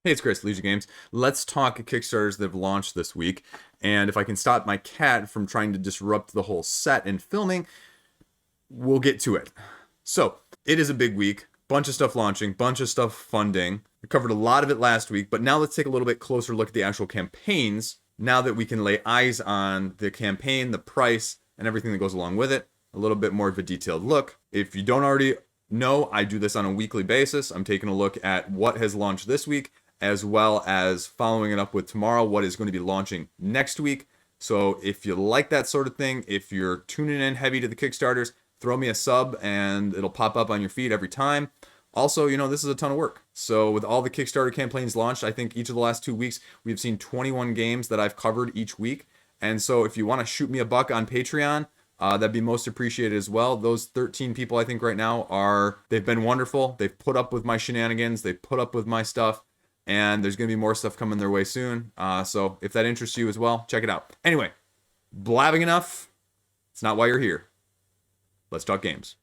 Hey, it's Chris, Liege Games. Let's talk Kickstarters that have launched this week. And if I can stop my cat from trying to disrupt the whole set and filming, we'll get to it. So, it is a big week. Bunch of stuff launching, bunch of stuff funding. We covered a lot of it last week, but now let's take a little bit closer look at the actual campaigns now that we can lay eyes on the campaign, the price, and everything that goes along with it. A little bit more of a detailed look. If you don't already know, I do this on a weekly basis. I'm taking a look at what has launched this week, as well as following it up with tomorrow, what is going to be launching next week. So if you like that sort of thing, if you're tuning in heavy to the Kickstarters, throw me a sub and it'll pop up on your feed every time. Also, this is a ton of work. So with all the Kickstarter campaigns launched, I think each of the last 2 weeks, we've seen 21 games that I've covered each week. And so if you want to shoot me a buck on Patreon, that'd be most appreciated as well. Those 13 people I think right now they've been wonderful. They've put up with my shenanigans. They've put up with my stuff. And there's going to be more stuff coming their way soon. So if that interests you as well, check it out. Anyway, blabbing enough. It's not why you're here. Let's talk games.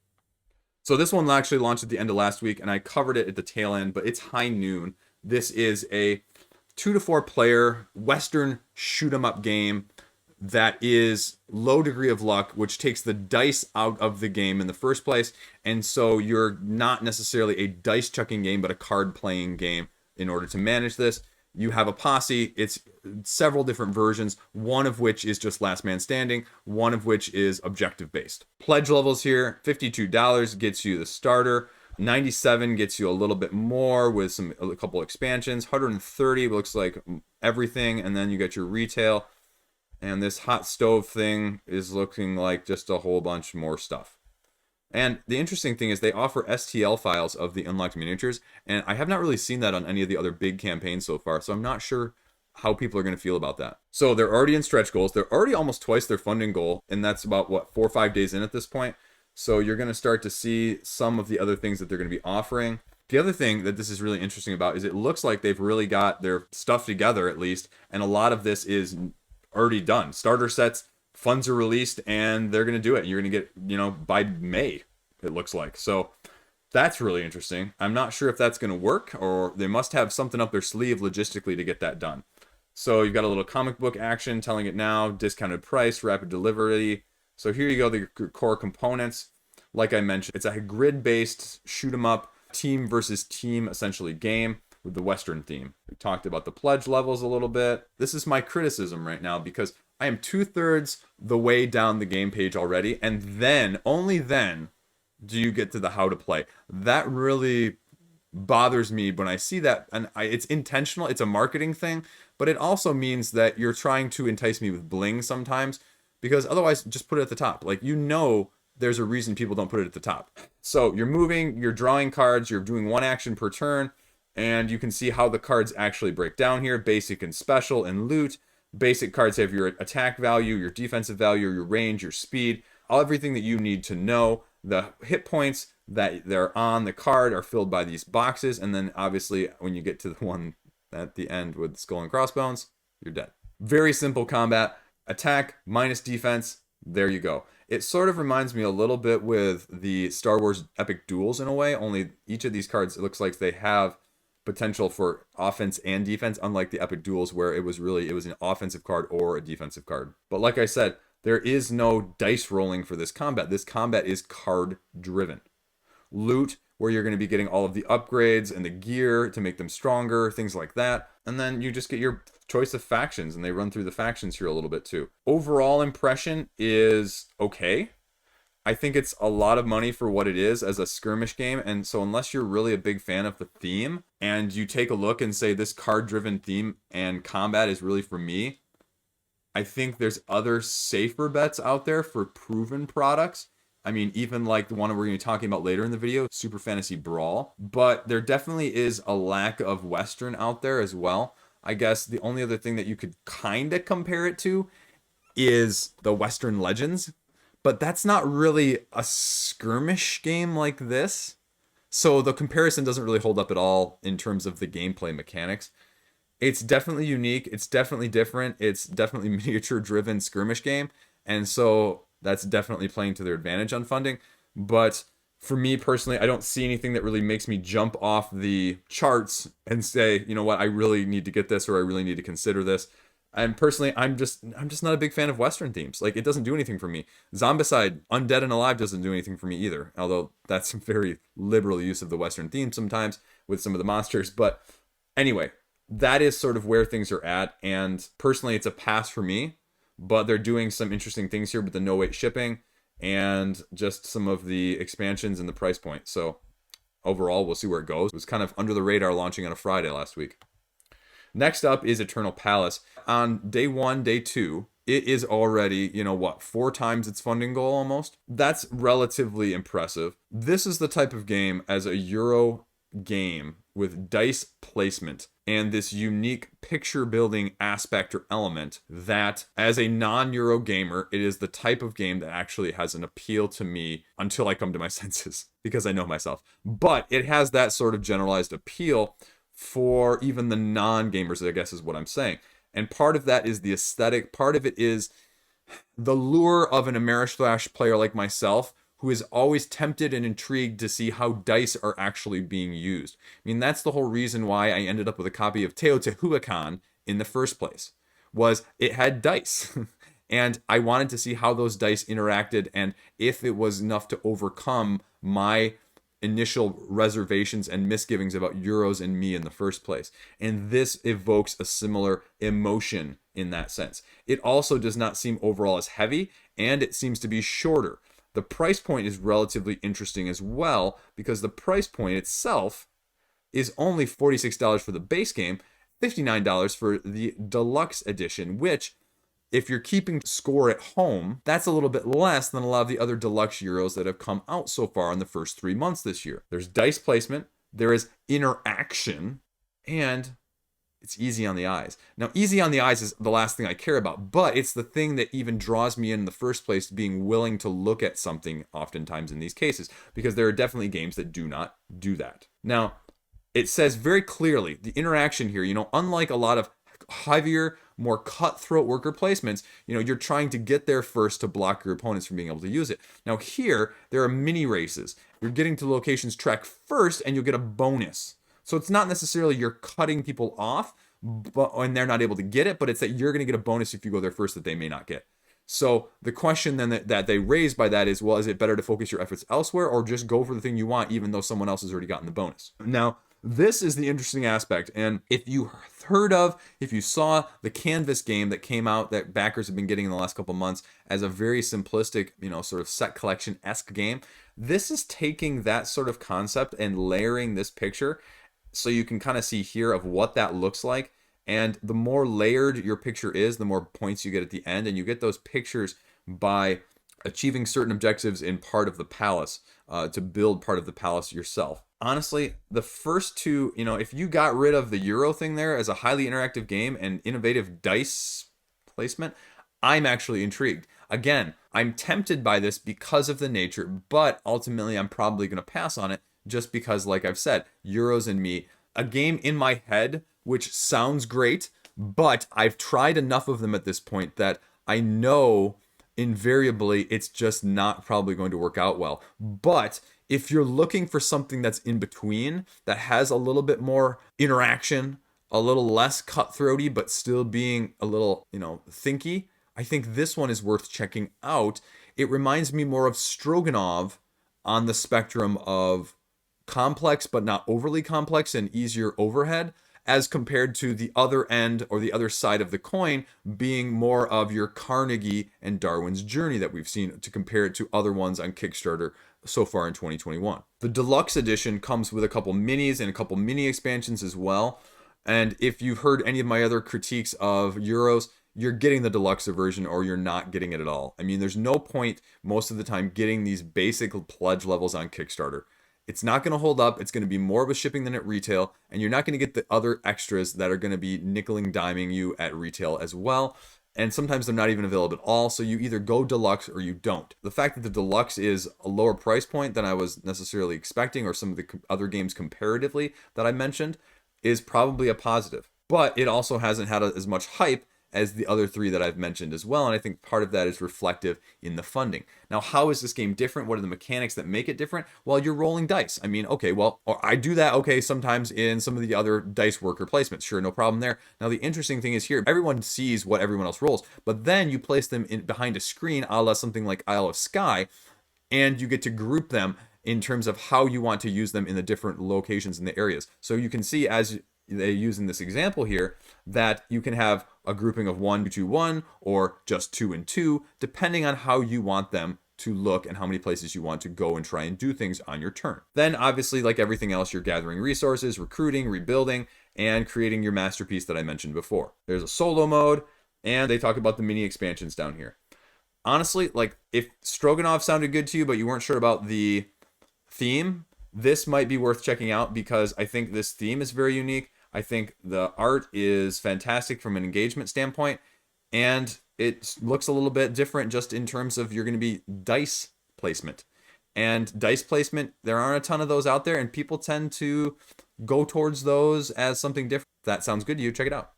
So this one actually launched at the end of last week, and I covered it at the tail end, but it's high noon. This is a 2 to 4 player Western shoot 'em up game that is low degree of luck, which takes the dice out of the game in the first place. And so you're not necessarily a dice chucking game, but a card playing game. In order to manage this, you have a posse. It's several different versions, one of which is just last man standing, one of which is objective based. Pledge levels here, $52 gets you the starter, 97 gets you a little bit more with a couple expansions, 130 looks like everything, and then you get your retail, and this hot stove thing is looking like just a whole bunch more stuff. And the interesting thing is they offer STL files of the unlocked miniatures, and I have not really seen that on any of the other big campaigns so far, so I'm not sure how people are going to feel about that. So they're already in stretch goals. They're already almost twice their funding goal, and that's about, 4 or 5 days in at this point. So you're going to start to see some of the other things that they're going to be offering. The other thing that this is really interesting about is it looks like they've really got their stuff together, at least, and a lot of this is already done. Starter sets, funds are released, and they're going to do it. You're going to get, by May, it looks like. So that's really interesting. I'm not sure if that's going to work, or they must have something up their sleeve logistically to get that done. So you've got a little comic book action, telling it now, discounted price, rapid delivery. So here you go, the core components. Like I mentioned, it's a grid-based shoot 'em up, team versus team essentially game with the Western theme. We talked about the pledge levels a little bit. This is my criticism right now because I am 2/3 the way down the game page already, and then, only then, do you get to the how to play. That really bothers me when I see that, and it's intentional, it's a marketing thing, but it also means that you're trying to entice me with bling sometimes, because otherwise, just put it at the top. Like, there's a reason people don't put it at the top. So you're moving, you're drawing cards, you're doing one action per turn, and you can see how the cards actually break down here, basic and special and loot. Basic cards have your attack value, your defensive value, your range, your speed, everything that you need to know. The hit points that they're on the card are filled by these boxes, and then obviously when you get to the one at the end with skull and crossbones, you're dead. Very simple combat. Attack minus defense, there you go. It sort of reminds me a little bit with the Star Wars Epic Duels in a way, only each of these cards, it looks like they have potential for offense and defense, unlike the Epic Duels where it was an offensive card or a defensive card. But like I said, there is no dice rolling for this combat. This combat is card driven. Loot, where you're going to be getting all of the upgrades and the gear to make them stronger, things like that. And then you just get your choice of factions, and they run through the factions here a little bit too. Overall impression is okay. I think it's a lot of money for what it is as a skirmish game, and so unless you're really a big fan of the theme, and you take a look and say this card-driven theme and combat is really for me, I think there's other safer bets out there for proven products. I mean, even like the one we're going to be talking about later in the video, Super Fantasy Brawl. But there definitely is a lack of Western out there as well. I guess the only other thing that you could kind of compare it to is the Western Legends. But that's not really a skirmish game like this. So the comparison doesn't really hold up at all in terms of the gameplay mechanics. It's definitely unique. It's definitely different. It's definitely miniature-driven skirmish game. And so that's definitely playing to their advantage on funding. But For me personally, I don't see anything that really makes me jump off the charts and say, you know what, I really need to get this, or I really need to consider this. And personally, I'm just not a big fan of Western themes. Like, it doesn't do anything for me. Zombicide, Undead and Alive doesn't do anything for me either. Although that's some very liberal use of the Western theme sometimes with some of the monsters. But anyway, that is sort of where things are at. And personally, it's a pass for me. But they're doing some interesting things here with the no-wait shipping and just some of the expansions and the price point. So overall, we'll see where it goes. It was kind of under the radar launching on a Friday last week. Next up is Eternal Palace. On day 1, day 2, it is already, 4 times its funding goal almost? That's relatively impressive. This is the type of game as a Euro game with dice placement and this unique picture building aspect or element that, as a non-Euro gamer, it is the type of game that actually has an appeal to me until I come to my senses, because I know myself. But it has that sort of generalized appeal for even the non-gamers, I guess is what I'm saying. And part of that is the aesthetic. Part of it is the lure of an Ameritrash player like myself, who is always tempted and intrigued to see how dice are actually being used. I mean, that's the whole reason why I ended up with a copy of Teotihuacan in the first place, was it had dice. And I wanted to see how those dice interacted and if it was enough to overcome my initial reservations and misgivings about Euros and me in the first place. And this evokes a similar emotion in that sense. It also does not seem overall as heavy, and it seems to be shorter. The price point is relatively interesting as well, because the price point itself is only $46 for the base game, $59 for the deluxe edition, which, if you're keeping score at home, that's a little bit less than a lot of the other deluxe Euros that have come out so far in the first 3 months this year. There's dice placement, there is interaction, and it's easy on the eyes. Now, easy on the eyes is the last thing I care about, but it's the thing that even draws me in the first place, being willing to look at something oftentimes in these cases, because there are definitely games that do not do that. Now, it says very clearly, the interaction here, unlike a lot of heavier, more cutthroat worker placements, you're trying to get there first to block your opponents from being able to use it. Now here, there are mini races. You're getting to locations track first and you'll get a bonus. So it's not necessarily you're cutting people off and they're not able to get it, but it's that you're going to get a bonus if you go there first that they may not get. So the question then that they raise by that is, well, is it better to focus your efforts elsewhere or just go for the thing you want even though someone else has already gotten the bonus? Now, this is the interesting aspect, and if you saw the Canvas game that came out that backers have been getting in the last couple months as a very simplistic, sort of set collection-esque game, this is taking that sort of concept and layering this picture so you can kind of see here of what that looks like. And the more layered your picture is, the more points you get at the end, and you get those pictures by achieving certain objectives in part of the palace, to build part of the palace yourself. Honestly, the first two, if you got rid of the Euro thing there as a highly interactive game and innovative dice placement, I'm actually intrigued. Again, I'm tempted by this because of the nature, but ultimately I'm probably going to pass on it just because, like I've said, Euros and me, a game in my head which sounds great, but I've tried enough of them at this point that I know invariably it's just not probably going to work out well. But if you're looking for something that's in between, that has a little bit more interaction, a little less cutthroaty, but still being a little, thinky, I think this one is worth checking out. It reminds me more of Stroganov on the spectrum of complex, but not overly complex and easier overhead, as compared to the other end or the other side of the coin being more of your Carnegie and Darwin's Journey that we've seen, to compare it to other ones on Kickstarter so far in 2021. The deluxe edition comes with a couple minis and a couple mini expansions as well. And if you've heard any of my other critiques of Euros, you're getting the deluxe version or you're not getting it at all. I mean, there's no point most of the time getting these basic pledge levels on Kickstarter. It's not going to hold up. It's going to be more of a shipping than at retail, and you're not going to get the other extras that are going to be nickeling diming you at retail as well. And sometimes they're not even available at all, so you either go deluxe or you don't. The fact that the deluxe is a lower price point than I was necessarily expecting, or some of the other games comparatively that I mentioned, is probably a positive. But it also hasn't had as much hype as the other three that I've mentioned as well, and I think part of that is reflective in the funding. Now, how is this game different? What are the mechanics that make it different? Well, you're rolling dice. I mean, okay, well, I do that, okay, sometimes in some of the other dice worker placements. Sure, no problem there. Now, the interesting thing is here, everyone sees what everyone else rolls, but then you place them in behind a screen, a la something like Isle of Skye, and you get to group them in terms of how you want to use them in the different locations in the areas. So you can see, as they use in this example here, that you can have a grouping of 1, 2, 2, 1, or just 2 and 2, depending on how you want them to look and how many places you want to go and try and do things on your turn. Then, obviously, like everything else, you're gathering resources, recruiting, rebuilding, and creating your masterpiece that I mentioned before. There's a solo mode, and they talk about the mini expansions down here. Honestly, like, if Stroganoff sounded good to you, but you weren't sure about the theme, this might be worth checking out, because I think this theme is very unique. I think the art is fantastic from an engagement standpoint, and it looks a little bit different just in terms of you're going to be dice placement. And dice placement, there aren't a ton of those out there, and people tend to go towards those as something different. If that sounds good to you, check it out.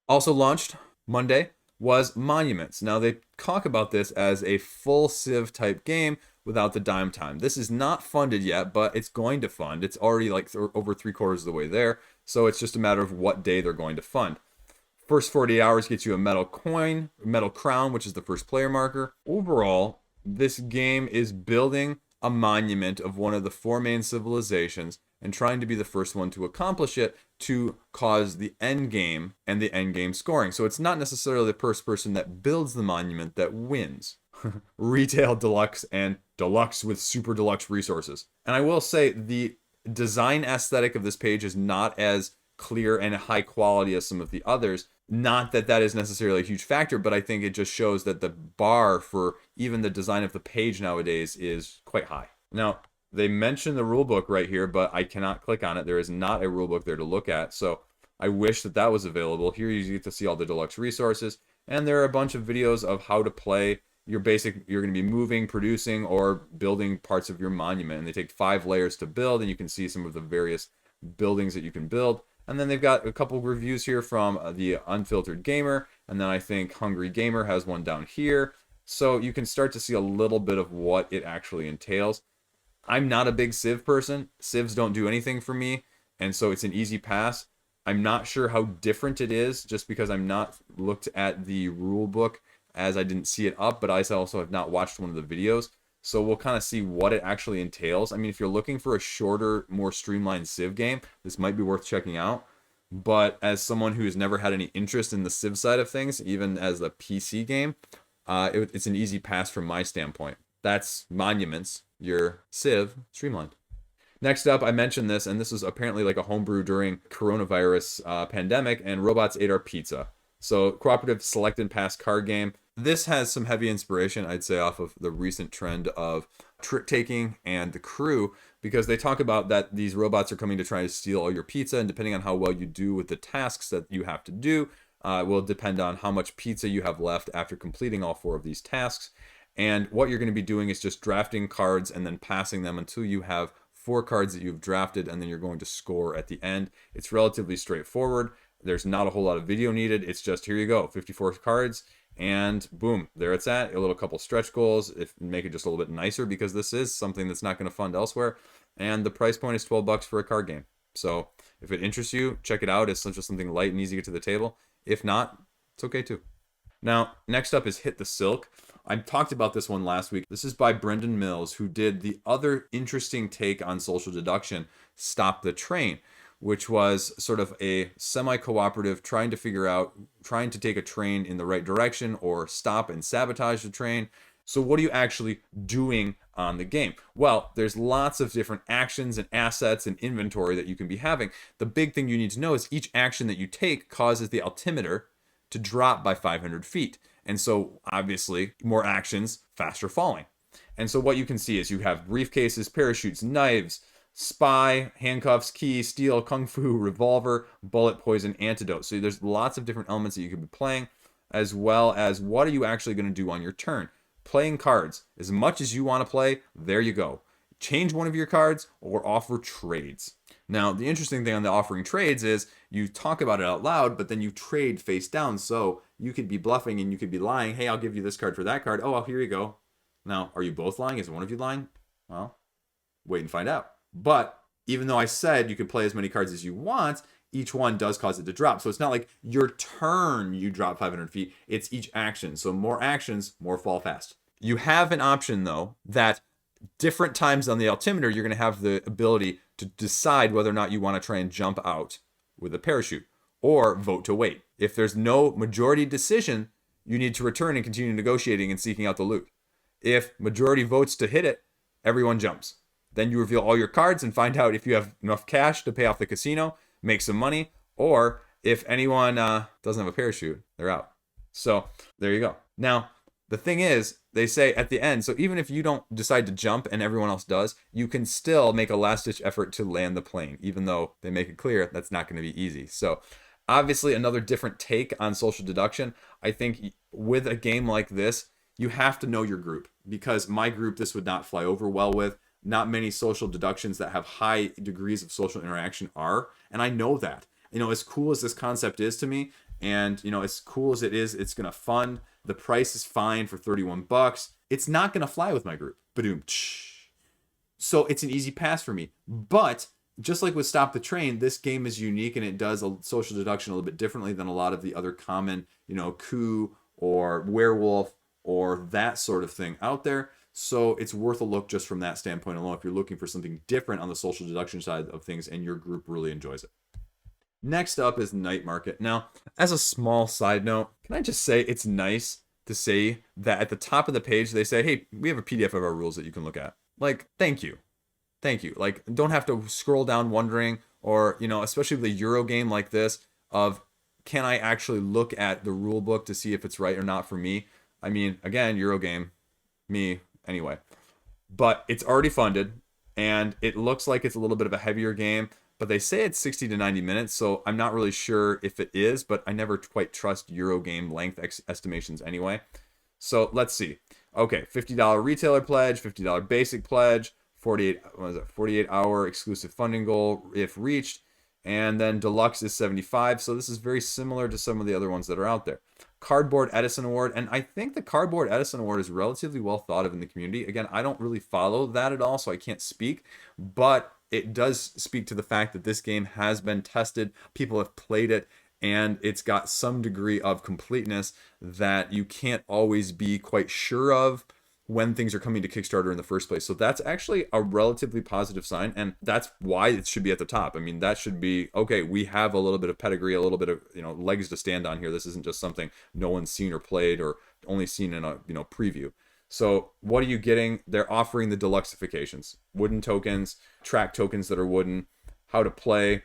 Also launched Monday was Monuments. Now, they talk about this as a full Civ type game without the dime time. This is not funded yet, but it's going to fund. It's already like over 3/4 of the way there. So it's just a matter of what day they're going to fund. First 48 hours gets you a metal coin, metal crown, which is the first player marker. Overall, this game is building a monument of one of the 4 main civilizations and trying to be the first one to accomplish it to cause the end game and the end game scoring. So it's not necessarily the first person that builds the monument that wins. Retail deluxe and deluxe with super deluxe resources. And I will say the design aesthetic of this page is not as clear and high quality as some of the others. Not that that is necessarily a huge factor, but I think it just shows that the bar for even the design of the page nowadays is quite high. Now, they mention the rulebook right here, but I cannot click on it. There is not a rulebook there to look at, so I wish that that was available. Here you get to see all the deluxe resources, and there are a bunch of videos of how to play your basic. You're going to be moving, producing, or building parts of your monument, and they take 5 layers to build, and you can see some of the various buildings that you can build. And then they've got a couple of reviews here from the Unfiltered Gamer, and then I think Hungry Gamer has one down here. So you can start to see a little bit of what it actually entails. I'm not a big Civ person. Civs don't do anything for me, and so it's an easy pass. I'm not sure how different it is, just because I'm not looked at the rule book, as I didn't see it up, but I also have not watched one of the videos. So we'll kind of see what it actually entails. I mean, if you're looking for a shorter, more streamlined Civ game, this might be worth checking out. But as someone who's never had any interest in the Civ side of things, even as a PC game, it's an easy pass from my standpoint. That's Monuments, your Civ streamlined. Next up, I mentioned this, and this is apparently like a homebrew during coronavirus pandemic, and Robots Ate Our Pizza. So, cooperative select and pass card game. This has some heavy inspiration, I'd say, off of the recent trend of trick taking and The Crew, because they talk about that these robots are coming to try to steal all your pizza, and depending on how well you do with the tasks that you have to do, will depend on how much pizza you have left after completing all 4 of these tasks. And what you're going to be doing is just drafting cards and then passing them until you have 4 cards that you've drafted, and then you're going to score at the end. It's relatively straightforward. There's not a whole lot of video needed. It's just, here you go, 54 cards, and boom, there it's at. A little couple stretch goals, if make it just a little bit nicer, because this is something that's not going to fund elsewhere. And the price point is $12 for a card game. So if it interests you, check it out. It's just something light and easy to get to the table. If not, it's okay too. Now, next up is Hit the Silk. I talked about this one last week. This is by Brendan Mills, who did the other interesting take on social deduction, Stop the Train, which was sort of a semi-cooperative trying to take a train in the right direction or stop and sabotage the train. So what are you actually doing on the game? Well, there's lots of different actions and assets and inventory that you can be having. The big thing you need to know is each action that you take causes the altimeter to drop by 500 feet. And so obviously more actions, faster falling. And so what you can see is you have briefcases, parachutes, knives, spy, handcuffs, key, steel, kung fu, revolver, bullet, poison, antidote. So there's lots of different elements that you could be playing, as well as what are you actually going to do on your turn. Playing cards. As much as you want to play, there you go. Change one of your cards or offer trades. Now, the interesting thing on the offering trades is you talk about it out loud, but then you trade face down. So you could be bluffing and you could be lying. Hey, I'll give you this card for that card. Oh, well, here you go. Now, are you both lying? Is one of you lying? Well, wait and find out. But even though I said you can play as many cards as you want, each one does cause it to drop. So it's not like your turn you drop 500 feet. It's each action. So more actions, more fall fast. You have an option, though, that different times on the altimeter, you're going to have the ability to decide whether or not you want to try and jump out with a parachute or vote to wait. If there's no majority decision, you need to return and continue negotiating and seeking out the loot. If majority votes to hit it, everyone jumps. Then you reveal all your cards and find out if you have enough cash to pay off the casino, make some money, or if anyone doesn't have a parachute, they're out. So there you go. Now, the thing is, they say at the end, so even if you don't decide to jump and everyone else does, you can still make a last-ditch effort to land the plane, even though they make it clear that's not going to be easy. So obviously another different take on social deduction. I think with a game like this, you have to know your group, because my group, this would not fly over well with. Not many social deductions that have high degrees of social interaction are, and I know that. As cool as this concept is to me, and as cool as it is, it's gonna fund. The price is fine for $31. It's not gonna fly with my group. Badoom. So it's an easy pass for me. But just like with Stop the Train, this game is unique and it does a social deduction a little bit differently than a lot of the other common, coup or werewolf or that sort of thing out there. So it's worth a look just from that standpoint alone if you're looking for something different on the social deduction side of things and your group really enjoys it. Next up is Night Market. Now, as a small side note, can I just say it's nice to say that at the top of the page, they say, hey, we have a PDF of our rules that you can look at. Like, thank you. Thank you. Like, don't have to scroll down wondering, or, especially with a Euro game like this, of can I actually look at the rule book to see if it's right or not for me? I mean, again, Euro game, me, anyway. But it's already funded, and it looks like it's a little bit of a heavier game, but they say it's 60 to 90 minutes, so I'm not really sure if it is, but I never quite trust Euro game length estimations anyway. So let's see. Okay, $50 retailer pledge, $50 basic pledge, 48-hour exclusive funding goal if reached, and then deluxe is 75. So this is very similar to some of the other ones that are out there. Cardboard Edison Award, and I think the Cardboard Edison Award is relatively well thought of in the community. Again, I don't really follow that at all, so I can't speak, but it does speak to the fact that this game has been tested, people have played it, and it's got some degree of completeness that you can't always be quite sure of when things are coming to Kickstarter in the first place. So that's actually a relatively positive sign, and that's why it should be at the top. I mean, that should be, okay, we have a little bit of pedigree, a little bit of, legs to stand on here. This isn't just something no one's seen or played or only seen in a, preview. So what are you getting? They're offering the deluxeifications, wooden tokens, track tokens that are wooden, how to play,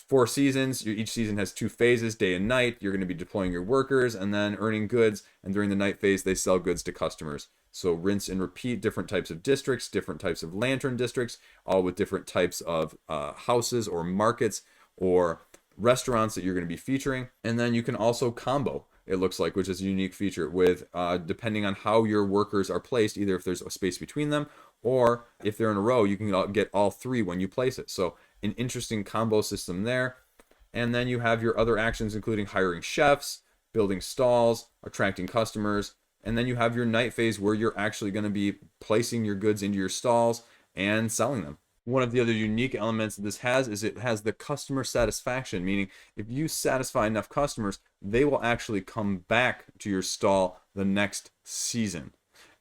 4 seasons. Each season has 2 phases, day and night. You're going to be deploying your workers and then earning goods. And during the night phase, they sell goods to customers. So rinse and repeat, different types of districts, different types of lantern districts, all with different types of houses or markets or restaurants that you're going to be featuring. And then you can also combo, it looks like, which is a unique feature with depending on how your workers are placed, either if there's a space between them or if they're in a row, you can get all 3 when you place it. So an interesting combo system there. And then you have your other actions, including hiring chefs, building stalls, attracting customers. And then you have your night phase where you're actually going to be placing your goods into your stalls and selling them. One of the other unique elements that this has is it has the customer satisfaction, meaning if you satisfy enough customers, they will actually come back to your stall the next season.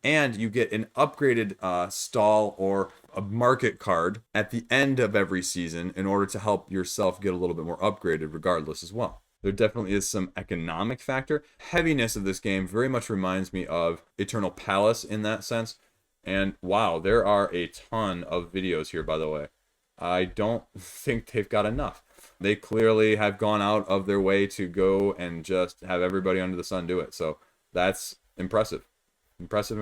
And you get an upgraded stall or a market card at the end of every season in order to help yourself get a little bit more upgraded regardless as well. There definitely is some economic factor. Heaviness of this game very much reminds me of Eternal Palace in that sense. And wow, there are a ton of videos here, by the way. I don't think they've got enough. They clearly have gone out of their way to go and just have everybody under the sun do it. So that's impressive. Impressive.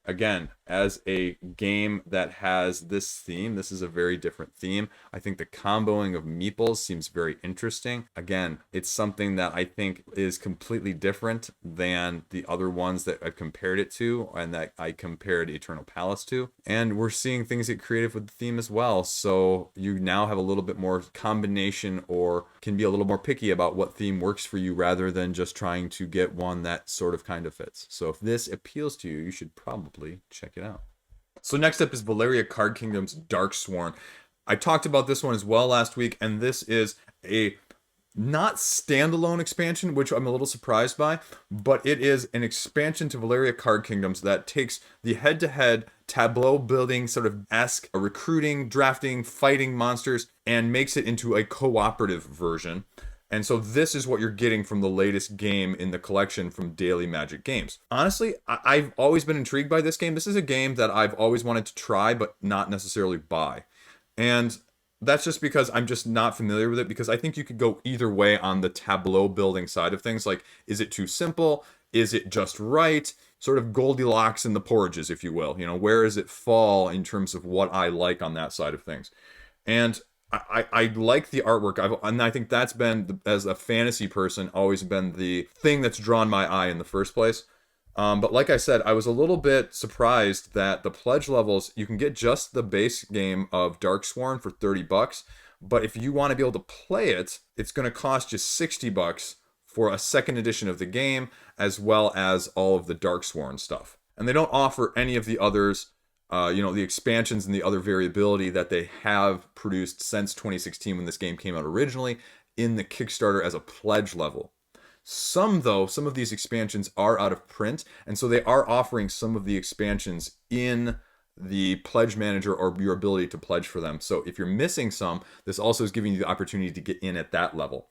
again, as a game that has this theme, this is a very different theme. I think the comboing of meeples seems very interesting. Again, it's something that I think is completely different than the other ones that I've compared it to and that I compared Eternal Palace to. And we're seeing things get creative with the theme as well. So you now have a little bit more combination, or can be a little more picky about what theme works for you rather than just trying to get one that sort of kind of fits. So if this appeals to you, you should probably check it out. So next up is Valeria Card Kingdom's Darksworn. I talked about this one as well last week, and this is a not standalone expansion, which I'm a little surprised by, but it is an expansion to Valeria Card Kingdoms that takes the head-to-head tableau building sort of esque recruiting, drafting, fighting monsters and makes it into a cooperative version. And so this is what you're getting from the latest game in the collection from Daily Magic Games. Honestly, I've always been intrigued by this game. This is a game that I've always wanted to try, but not necessarily buy. And that's just because I'm just not familiar with it, because I think you could go either way on the tableau building side of things. Like, is it too simple? Is it just right? Sort of Goldilocks in the porridges, if you will. You know, where does it fall in terms of what I like on that side of things? And I like the artwork, and I think that's been, as a fantasy person, always been the thing that's drawn my eye in the first place. But like I said, I was a little bit surprised that the pledge levels, you can get just the base game of Darksworn for $30, but if you want to be able to play it, it's going to cost you $60 for a second edition of the game, as well as all of the Darksworn stuff. And they don't offer any of the others, the expansions and the other variability that they have produced since 2016 when this game came out originally in the Kickstarter as a pledge level. Some of these expansions are out of print, and so they are offering some of the expansions in the pledge manager or your ability to pledge for them. So if you're missing some, this also is giving you the opportunity to get in at that level.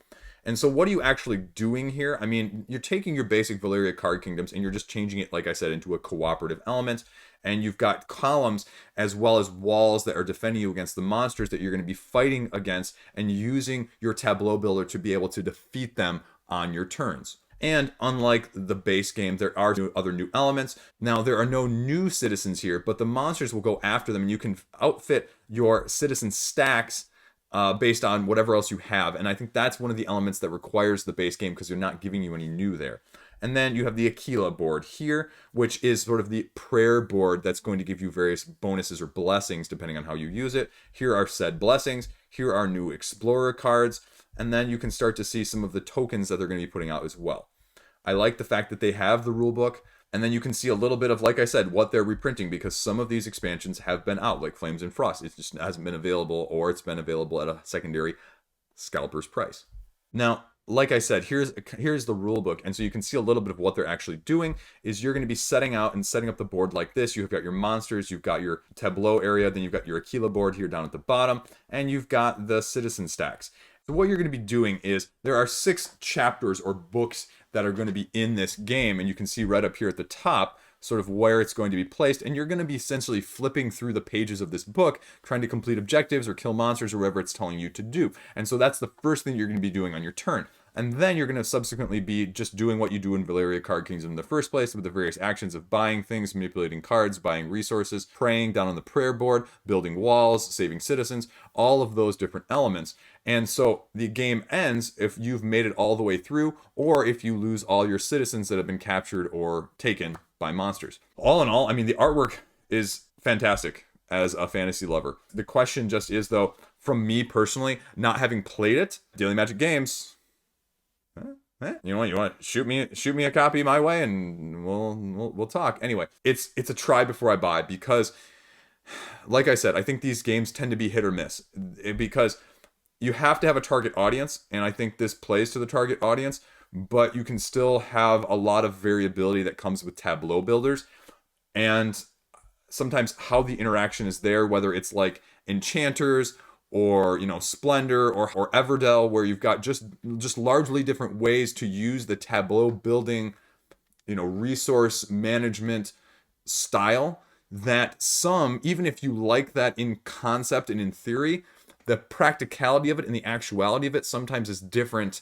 And so what are you actually doing here? I mean, you're taking your basic Valeria Card Kingdoms and you're just changing it, like I said, into a cooperative element. And you've got columns as well as walls that are defending you against the monsters that you're going to be fighting against, and using your tableau builder to be able to defeat them on your turns. And unlike the base game, there are other new elements. Now, there are no new citizens here, but the monsters will go after them, and you can outfit your citizen stacks based on whatever else you have. And I think that's one of the elements that requires the base game, because they're not giving you any new there. And then you have the Aquila board here, which is sort of the prayer board that's going to give you various bonuses or blessings depending on how you use it. Here are said blessings. Here are new Explorer cards. And then you can start to see some of the tokens that they're going to be putting out as well. I like the fact that they have the rulebook. And then you can see a little bit of, like I said, what they're reprinting, because some of these expansions have been out, like Flames and Frost. It just hasn't been available, or it's been available at a secondary scalper's price. Now, like I said, here's the rule book, and so you can see a little bit of what they're actually doing. Is you're going to be setting out and setting up the board like this. You've got your monsters, you've got your tableau area, then you've got your Aquila board here down at the bottom, and you've got the citizen stacks. So what you're going to be doing is, there are 6 chapters or books that are going to be in this game, and you can see right up here at the top sort of where it's going to be placed, and you're going to be essentially flipping through the pages of this book, trying to complete objectives or kill monsters or whatever it's telling you to do. And so that's the first thing you're going to be doing on your turn. And then you're going to subsequently be just doing what you do in Valeria Card Kingdom in the first place, with the various actions of buying things, manipulating cards, buying resources, praying down on the prayer board, building walls, saving citizens, all of those different elements. And so the game ends if you've made it all the way through, or if you lose all your citizens that have been captured or taken by monsters. All in all, I mean, the artwork is fantastic as a fantasy lover. The question just is, though, from me personally, not having played it, Daily Magic Games, you want to shoot me a copy my way, and we'll talk. Anyway, it's a try before I buy, because, like I said, I think these games tend to be hit or miss, because you have to have a target audience, and I think this plays to the target audience, but you can still have a lot of variability that comes with tableau builders, and sometimes how the interaction is there, whether it's like Enchanters or, Splendor or Everdell, where you've got just largely different ways to use the tableau building, resource management style, that some, even if you like that in concept and in theory, the practicality of it and the actuality of it sometimes is different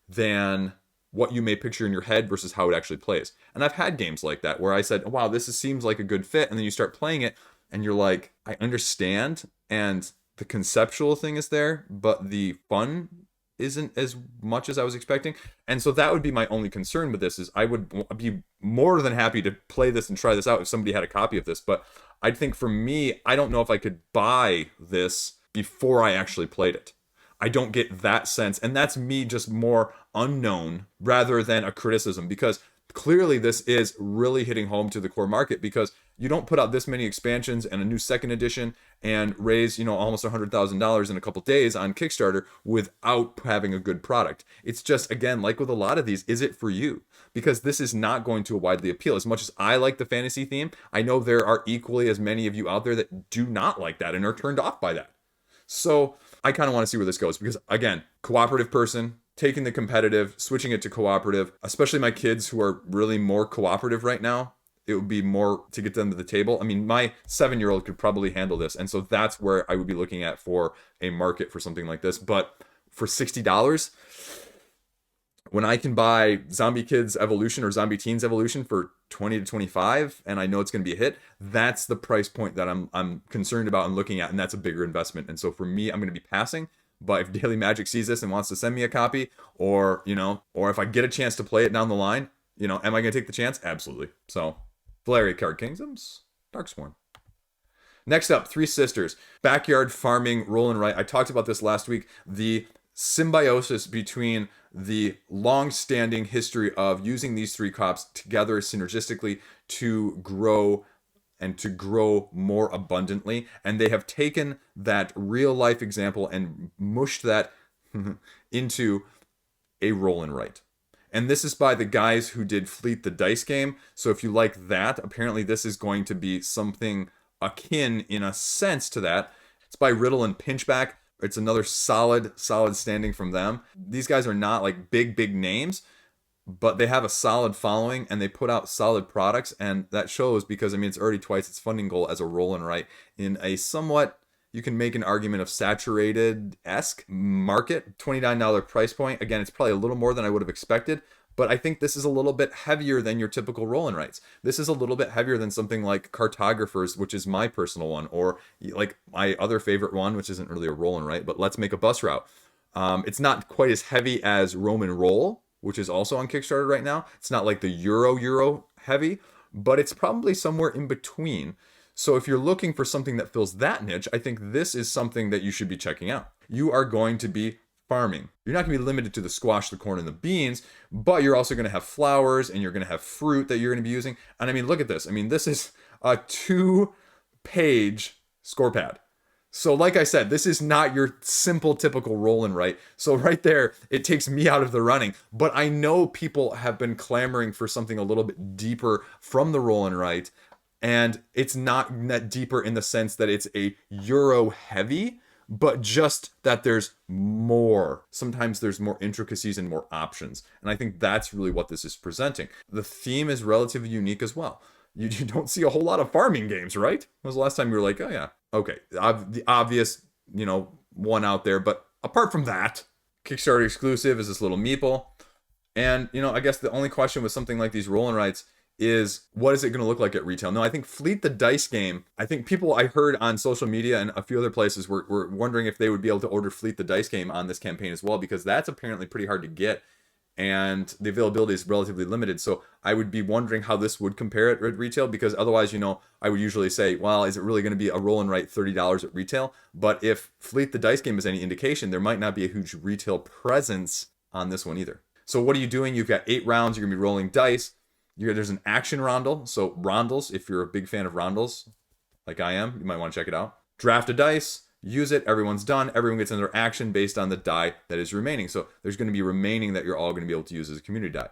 than what you may picture in your head versus how it actually plays. And I've had games like that where I said, wow, seems like a good fit. And then you start playing it and you're like, I understand. And the conceptual thing is there, but the fun isn't as much as I was expecting. And so that would be my only concern with this, is I would be more than happy to play this and try this out if somebody had a copy of this. But I think for me, I don't know if I could buy this before I actually played it. I don't get that sense. And that's me just more unknown rather than a criticism, because clearly this is really hitting home to the core market, because you don't put out this many expansions and a new second edition and raise, almost $100,000 in a couple days on Kickstarter without having a good product. It's just, again, like with a lot of these, is it for you? Because this is not going to widely appeal. As much as I like the fantasy theme, I know there are equally as many of you out there that do not like that and are turned off by that. So I kind of want to see where this goes, because, again, cooperative person, taking the competitive, switching it to cooperative, especially my kids who are really more cooperative right now, it would be more to get them to the table. I mean, my 7-year-old could probably handle this. And so that's where I would be looking at for a market for something like this. But for $60, when I can buy Zombie Kids Evolution or Zombie Teens Evolution for 20 to 25, and I know it's going to be a hit, that's the price point that I'm concerned about and looking at, and that's a bigger investment. And so for me, I'm going to be passing. But if Daily Magic sees this and wants to send me a copy, or if I get a chance to play it down the line, am I going to take the chance? Absolutely. So, Valeria Card Kingdoms, Darksworn. Next up, Three Sisters, backyard farming, roll and write. I talked about this last week. The symbiosis between the long-standing history of using these three crops together synergistically to grow and to grow more abundantly. And they have taken that real life example and mushed that into a roll and write. And this is by the guys who did Fleet the Dice game. So if you like that, apparently this is going to be something akin in a sense to that. It's by Riddle and Pinchback. It's another solid standing from them. These guys are not like big names, but they have a solid following and they put out solid products. And that shows because, it's already twice its funding goal as a roll and write in a somewhat, you can make an argument of saturated-esque market, $29 price point. Again, it's probably a little more than I would have expected, but I think this is a little bit heavier than your typical roll and writes. This is a little bit heavier than something like Cartographers, which is my personal one, or like my other favorite one, which isn't really a roll and write, but Let's Make a Bus Route. It's not quite as heavy as Roman Roll, which is also on Kickstarter right now. It's not like the Euro heavy, but it's probably somewhere in between. So if you're looking for something that fills that niche, I think this is something that you should be checking out. You are going to be farming. You're not going to be limited to the squash, the corn, and the beans, but you're also going to have flowers and you're going to have fruit that you're going to be using. And look at this. This is a 2-page score pad. So like I said, this is not your simple, typical roll and write. So right there, it takes me out of the running. But I know people have been clamoring for something a little bit deeper from the roll and write. And it's not that deeper in the sense that it's a Euro heavy, but just that there's more. Sometimes there's more intricacies and more options. And I think that's really what this is presenting. The theme is relatively unique as well. You don't see a whole lot of farming games, right? When was the last time you were like, oh yeah, okay, the obvious, one out there. But apart from that, Kickstarter exclusive is this little meeple. And, I guess the only question with something like these roll and writes is, what is it going to look like at retail? No, I think Fleet the Dice game, I think people I heard on social media and a few other places were wondering if they would be able to order Fleet the Dice game on this campaign as well, because that's apparently pretty hard to get and the availability is relatively limited. So I would be wondering how this would compare at retail, because otherwise, I would usually say, well, is it really going to be a roll and write $30 at retail? But if Fleet the Dice game is any indication, there might not be a huge retail presence on this one either. So what are you doing? You've got 8 rounds. You're going to be rolling dice. There's an action rondel. So rondels, if you're a big fan of rondels, like I am, you might want to check it out. Draft a dice, use it, everyone's done. Everyone gets another action based on the die that is remaining. So there's going to be remaining that you're all going to be able to use as a community die.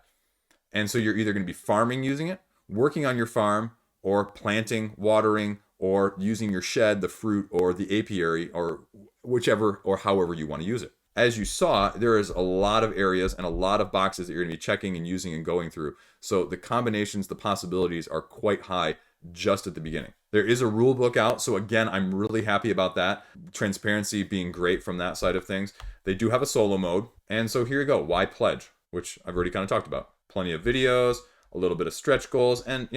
And so you're either going to be farming using it, working on your farm, or planting, watering, or using your shed, the fruit, or the apiary, or whichever, or however you want to use it. As you saw, there is a lot of areas and a lot of boxes that you're going to be checking and using and going through. So the combinations, the possibilities are quite high just at the beginning. There is a rule book out. So again, I'm really happy about that. Transparency being great from that side of things. They do have a solo mode. And so here you go. Why pledge? which I've already kind of talked about. Plenty of videos, a little bit of stretch goals, and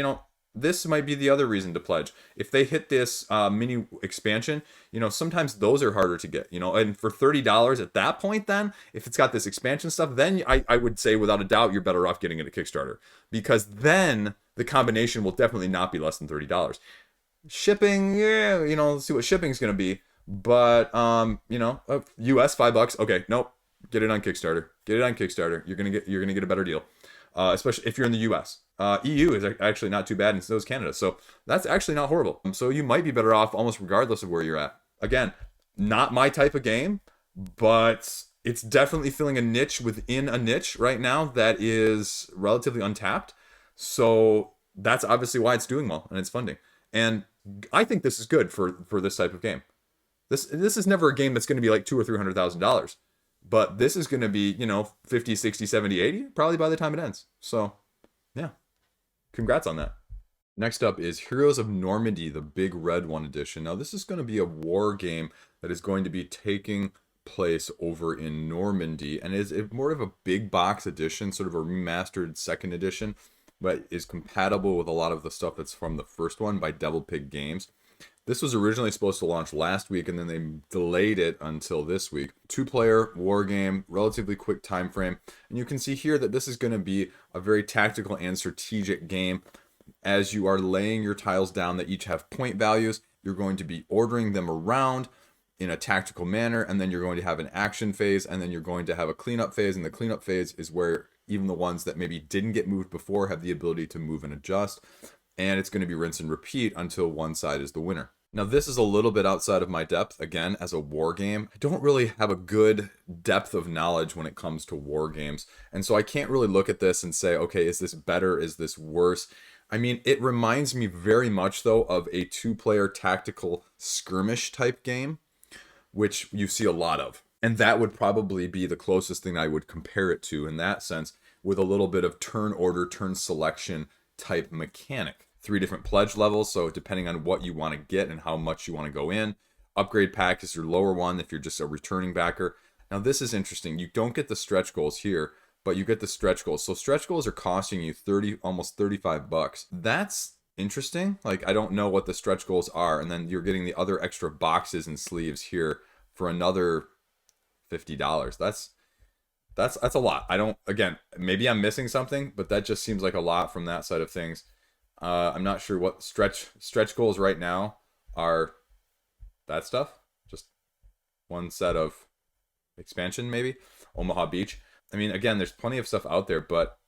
this might be the other reason to pledge. If they hit this mini expansion, sometimes those are harder to get, and for $30 at that point, then if it's got this expansion stuff, then I would say without a doubt, you're better off getting it at Kickstarter, because then the combination will definitely not be less than $30. Shipping, yeah, let's see what shipping's going to be. But, US $5. Okay, nope. Get it on Kickstarter. Get it on Kickstarter. You're gonna get a better deal, especially if you're in the U.S. EU is actually not too bad, and so is Canada. So that's actually not horrible. So you might be better off almost regardless of where you're at. Again, not my type of game, but it's definitely filling a niche within a niche right now that is relatively untapped. So that's obviously why it's doing well and it's funding. And I think this is good for this type of game. This is never a game that's going to be like $200,000 or $300,000. But this is going to be, 50, 60, 70, 80, probably by the time it ends. So, yeah. Congrats on that. Next up is Heroes of Normadie, the Big Red One edition. Now, this is going to be a war game that is going to be taking place over in Normandy, and is more of a big box edition, sort of a remastered second edition, but is compatible with a lot of the stuff that's from the first one by Devil Pig Games. This was originally supposed to launch last week, and then they delayed it until this week. 2-player war game, relatively quick time frame, and you can see here that this is going to be a very tactical and strategic game. As you are laying your tiles down that each have point values, you're going to be ordering them around in a tactical manner, and then you're going to have an action phase, and then you're going to have a cleanup phase, and the cleanup phase is where even the ones that maybe didn't get moved before have the ability to move and adjust. And it's going to be rinse and repeat until one side is the winner. Now, this is a little bit outside of my depth. Again, as a war game, I don't really have a good depth of knowledge when it comes to war games. And so I can't really look at this and say, okay, is this better? Is this worse? I mean, it reminds me very much, though, of a 2-player tactical skirmish type game, which you see a lot of. And that would probably be the closest thing I would compare it to in that sense, with a little bit of turn order, turn selection type mechanic. 3 different pledge levels, so depending on what you want to get and how much you want to go in. Upgrade pack is your lower one if you're just a returning backer. Now this is interesting. You don't get the stretch goals here, but you get the stretch goals. So stretch goals are costing you almost $35. That's interesting. Like, I don't know what the stretch goals are, and then you're getting the other extra boxes and sleeves here for another $50. That's a lot. Again, maybe I'm missing something, but that just seems like a lot from that side of things. I'm not sure what stretch goals right now are. That stuff, just one set of expansion, maybe Omaha Beach. I mean, again, there's plenty of stuff out there, but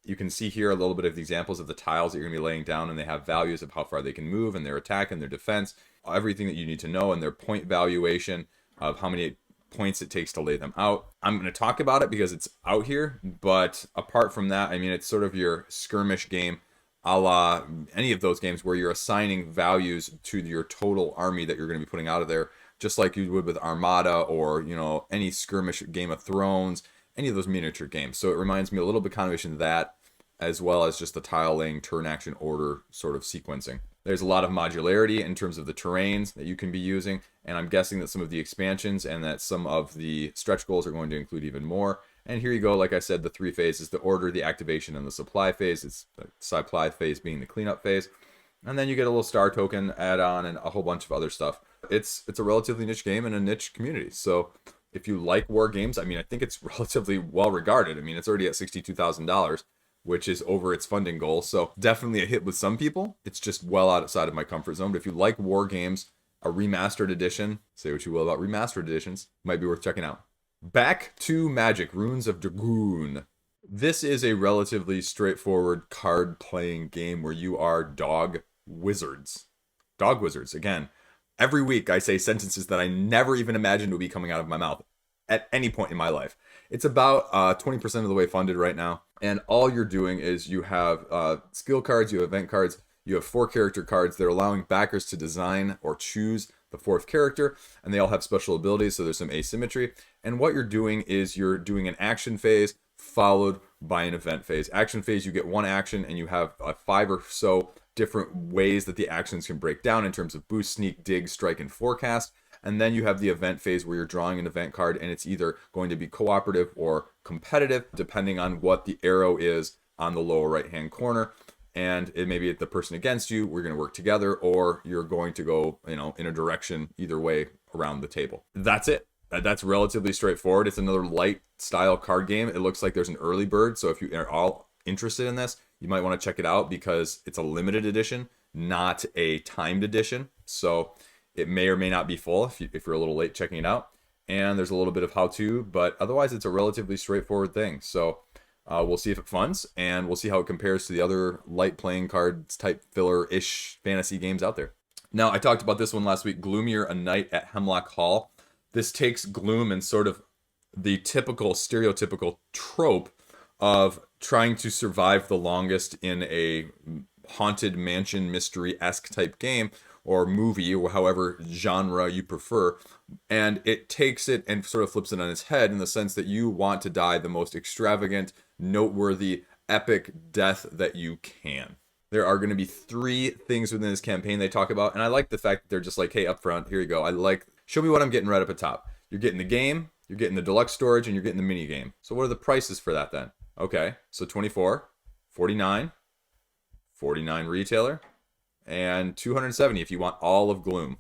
you can see here a little bit of the examples of the tiles that you're gonna be laying down, and they have values of how far they can move and their attack and their defense, everything that you need to know, and their point valuation of how many points it takes to lay them out. I'm going to talk about it because it's out here, but apart from that, I mean, it's sort of your skirmish game, a la any of those games where you're assigning values to your total army that you're going to be putting out of there, just like you would with Armada or, any skirmish Game of Thrones, any of those miniature games. So it reminds me a little bit combination of that, as well as just the tile laying turn action order sort of sequencing. There's a lot of modularity in terms of the terrains that you can be using, and I'm guessing that some of the expansions and that some of the stretch goals are going to include even more. And here you go, like I said, the 3 phases: the order, the activation, and the supply phase. It's the supply phase being the cleanup phase. And then you get a little star token add-on and a whole bunch of other stuff. It's a relatively niche game in a niche community. So if you like war games, I mean, I think it's relatively well regarded. I mean, it's already at $62,000. Which is over its funding goal. So definitely a hit with some people. It's just well outside of my comfort zone. But if you like war games, a remastered edition, say what you will about remastered editions, might be worth checking out. Back to Magic, Runes of Dhogoon. This is a relatively straightforward card-playing game where you are dog wizards. Dog wizards, again. Every week I say sentences that I never even imagined would be coming out of my mouth at any point in my life. It's about 20% of the way funded right now. And all you're doing is you have skill cards, you have event cards, you have 4 character cards. They're allowing backers to design or choose the 4th character, and they all have special abilities, so there's some asymmetry. And what you're doing is you're doing an action phase followed by an event phase. Action phase, you get 1 action, and you have 5 or so different ways that the actions can break down in terms of boost, sneak, dig, strike, and forecast. And then you have the event phase where you're drawing an event card, and it's either going to be cooperative or competitive, depending on what the arrow is on the lower right-hand corner. And it may be the person against you, we're going to work together, or you're going to go, in a direction either way around the table. That's it. That's relatively straightforward. It's another light style card game. It looks like there's an early bird, so if you are all interested in this, you might want to check it out because it's a limited edition, not a timed edition. So it may or may not be full if you're a little late checking it out. And there's a little bit of how-to, but otherwise it's a relatively straightforward thing. So we'll see if it funds, and we'll see how it compares to the other light playing cards type filler-ish fantasy games out there. Now, I talked about this one last week, Gloomier, A Night at Hemlock Hall. This takes gloom and sort of the typical, stereotypical trope of trying to survive the longest in a haunted mansion mystery-esque type game or movie, or however genre you prefer, and it takes it and sort of flips it on its head in the sense that you want to die the most extravagant, noteworthy, epic death that you can. There are going to be 3 things within this campaign they talk about, and I like the fact that they're just like, hey, up front, here you go. Show me what I'm getting right up at top. You're getting the game, you're getting the deluxe storage, and you're getting the mini game. So what are the prices for that then? Okay, so 24, 49, 49 retailer, and 270 if you want all of Gloom.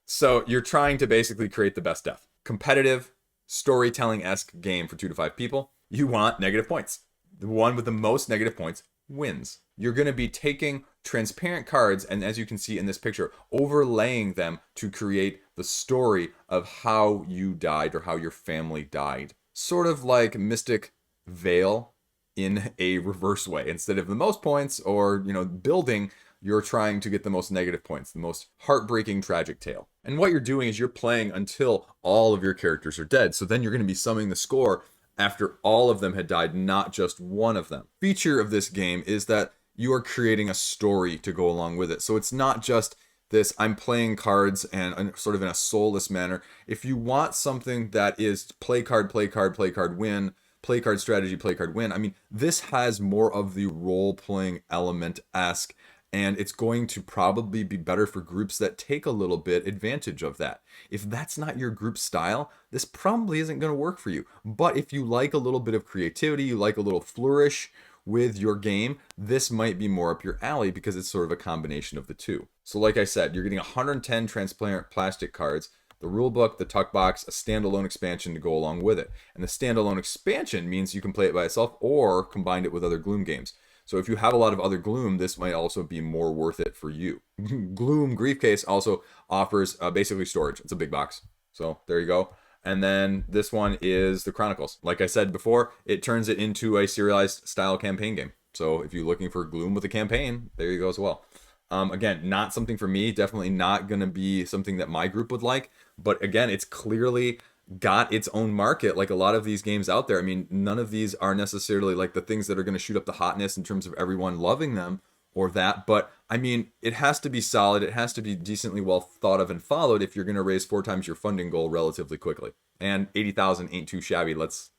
So you're trying to basically create the best death. Competitive, storytelling-esque game for 2 to 5 people. You want negative points. The one with the most negative points wins. You're going to be taking transparent cards, and as you can see in this picture, overlaying them to create the story of how you died or how your family died. Sort of like Mystic Veil in a reverse way. Instead of the most points or, building, you're trying to get the most negative points, the most heartbreaking tragic tale. And what you're doing is you're playing until all of your characters are dead. So then you're going to be summing the score after all of them had died, not just one of them. Feature of this game is that you are creating a story to go along with it. So it's not just this, I'm playing cards and sort of in a soulless manner. If you want something that is play card, win, play card strategy, play card, win, I mean, this has more of the role-playing element-esque, and it's going to probably be better for groups that take a little bit advantage of that. If that's not your group style, this probably isn't going to work for you. But if you like a little bit of creativity, you like a little flourish with your game, this might be more up your alley because it's sort of a combination of the two. So like I said, you're getting 110 transparent plastic cards, the rulebook, the tuck box, a standalone expansion to go along with it. And the standalone expansion means you can play it by itself or combine it with other Gloom games. So if you have a lot of other Gloom, this might also be more worth it for you. Gloom Griefcase also offers basically storage. It's a big box. So there you go. And then this one is the Chronicles. Like I said before, it turns it into a serialized style campaign game. So if you're looking for Gloom with a campaign, there you go as well. Again, not something for me. Definitely not going to be something that my group would like. But again, it's clearly got its own market, like a lot of these games out there. I mean, none of these are necessarily like the things that are going to shoot up the hotness in terms of everyone loving them or that. But I mean, it has to be solid. It has to be decently well thought of and followed if you're going to raise 4 times your funding goal relatively quickly. And 80,000 ain't too shabby. Let's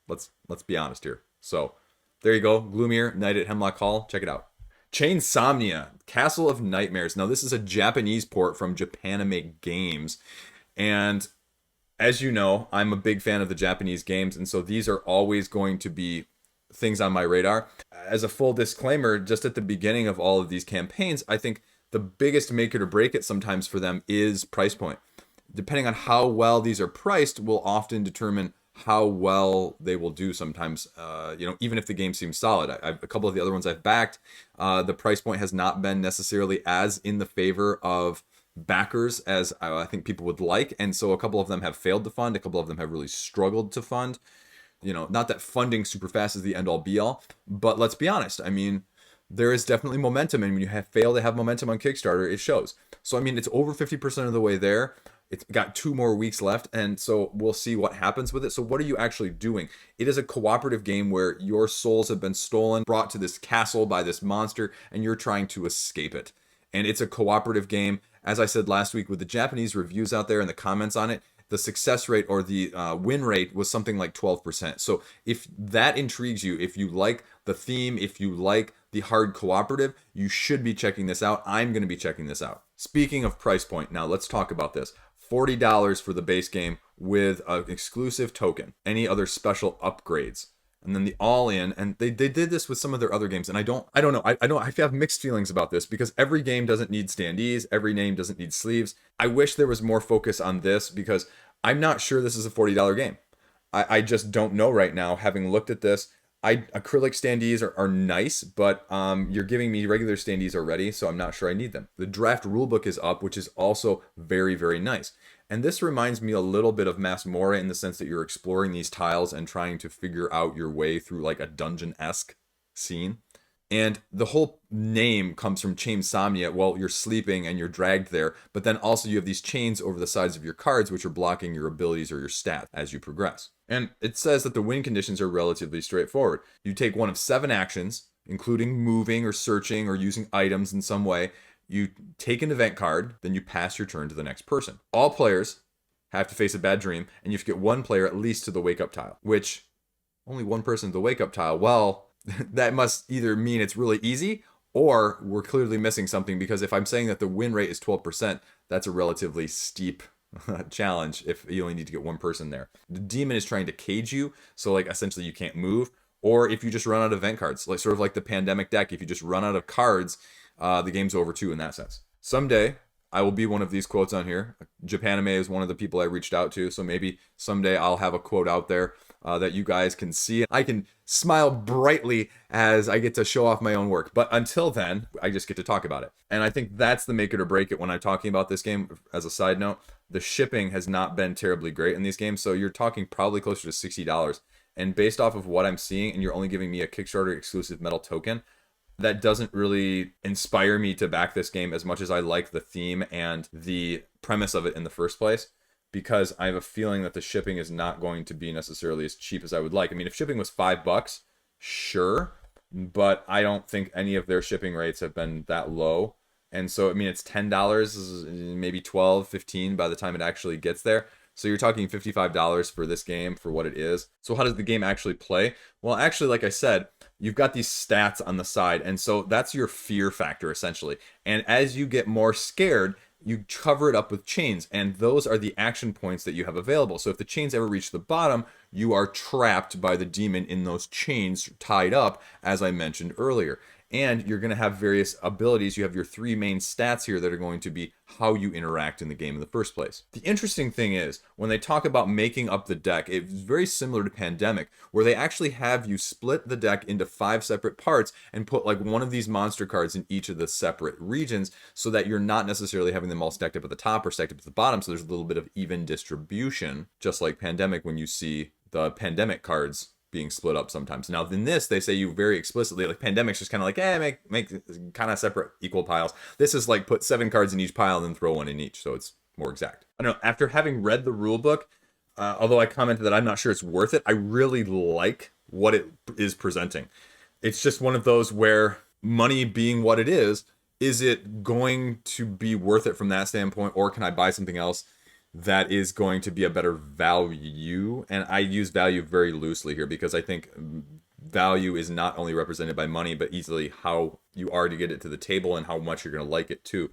be honest here. So there you go. Gloomier, Night at Hemlock Hall. Check it out. CHAINsomnia, Castle of Nightmares. Now, this is a Japanese port from Japanime Games. And as you know, I'm a big fan of the Japanese games. And so these are always going to be things on my radar. As a full disclaimer, just at the beginning of all of these campaigns, I think the biggest make it or break it sometimes for them is price point. Depending on how well these are priced will often determine how well they will do sometimes, even if the game seems solid. A couple of the other ones I've backed, the price point has not been necessarily as in the favor of backers as I think people would like. And so a couple of them have failed to fund. A couple of them have really struggled to fund. Not that funding super fast is the end all be all, but let's be honest. I mean, there is definitely momentum. And when you fail to have momentum on Kickstarter, it shows. So, I mean, it's over 50% of the way there. It's got 2 more weeks left, and so we'll see what happens with it. So what are you actually doing? It is a cooperative game where your souls have been stolen, brought to this castle by this monster, and you're trying to escape it. And it's a cooperative game. As I said last week with the Japanese reviews out there and the comments on it, the success rate or the win rate was something like 12%. So if that intrigues you, if you like the theme, if you like the hard cooperative, you should be checking this out. I'm going to be checking this out. Speaking of price point, now let's talk about this. $40 for the base game with an exclusive token. Any other special upgrades? And then the all-in, and they did this with some of their other games, and I don't know. I have mixed feelings about this because every game doesn't need standees, every name doesn't need sleeves. I wish there was more focus on this because I'm not sure this is a $40 game. I just don't know right now, having looked at this. Acrylic standees are nice, but you're giving me regular standees already, so I'm not sure I need them. The draft rulebook is up, which is also very, very nice. And this reminds me a little bit of Masmorra in the sense that you're exploring these tiles and trying to figure out your way through like a dungeon-esque scene. And the whole name comes from CHAINsomnia. Well, you're sleeping and you're dragged there, but then also you have these chains over the sides of your cards, which are blocking your abilities or your stats as you progress. And it says that the win conditions are relatively straightforward. You take one of 7 actions, including moving or searching or using items in some way. You take an event card, then you pass your turn to the next person. All players have to face a bad dream, and you have to get one player at least to the wake up tile, which only one person to the wake up tile. Well, that must either mean it's really easy or we're clearly missing something, because if I'm saying that the win rate is 12%, that's a relatively steep challenge if you only need to get one person there. The demon is trying to cage you, so like essentially you can't move. Or if you just run out of event cards, like sort of like the pandemic deck, if you just run out of cards, the game's over too in that sense. Someday I will be one of these quotes on here. Japanime is one of the people I reached out to, so maybe someday I'll have a quote out there that you guys can see. I can smile brightly as I get to show off my own work. But until then, I just get to talk about it. And I think that's the make it or break it when I'm talking about this game. As a side note, the shipping has not been terribly great in these games. So you're talking probably closer to $60. And based off of what I'm seeing, and you're only giving me a Kickstarter exclusive metal token, that doesn't really inspire me to back this game as much as I like the theme and the premise of it in the first place, because I have a feeling that the shipping is not going to be necessarily as cheap as I would like. I mean, if shipping was $5, sure, but I don't think any of their shipping rates have been that low. And so, I mean, it's $10, maybe $12, $15 by the time it actually gets there. So you're talking $55 for this game for what it is. So how does the game actually play? Well, actually, like I said, you've got these stats on the side, and so that's your fear factor essentially. And as you get more scared, you cover it up with chains, and those are the action points that you have available. So if the chains ever reach the bottom, you are trapped by the demon in those chains tied up, as I mentioned earlier. And you're going to have various abilities. You have your 3 main stats here that are going to be how you interact in the game in the first place. The interesting thing is, when they talk about making up the deck, it's very similar to Pandemic, where they actually have you split the deck into 5 separate parts and put like one of these monster cards in each of the separate regions, so that you're not necessarily having them all stacked up at the top or stacked up at the bottom, so there's a little bit of even distribution, just like Pandemic when you see the Pandemic cards being split up sometimes. Now in this, they say you very explicitly, like Pandemic's just kind of like, make kind of separate equal piles. This is like put 7 cards in each pile and then throw 1 in each, so it's more exact. I don't know, after having read the rule book, although I commented that I'm not sure it's worth it, I really like what it is presenting. It's just one of those where, money being what it is it going to be worth it from that standpoint, or can I buy something else that is going to be a better value? And I use value very loosely here, because I think value is not only represented by money, but easily how you are to get it to the table and how much you're going to like it too.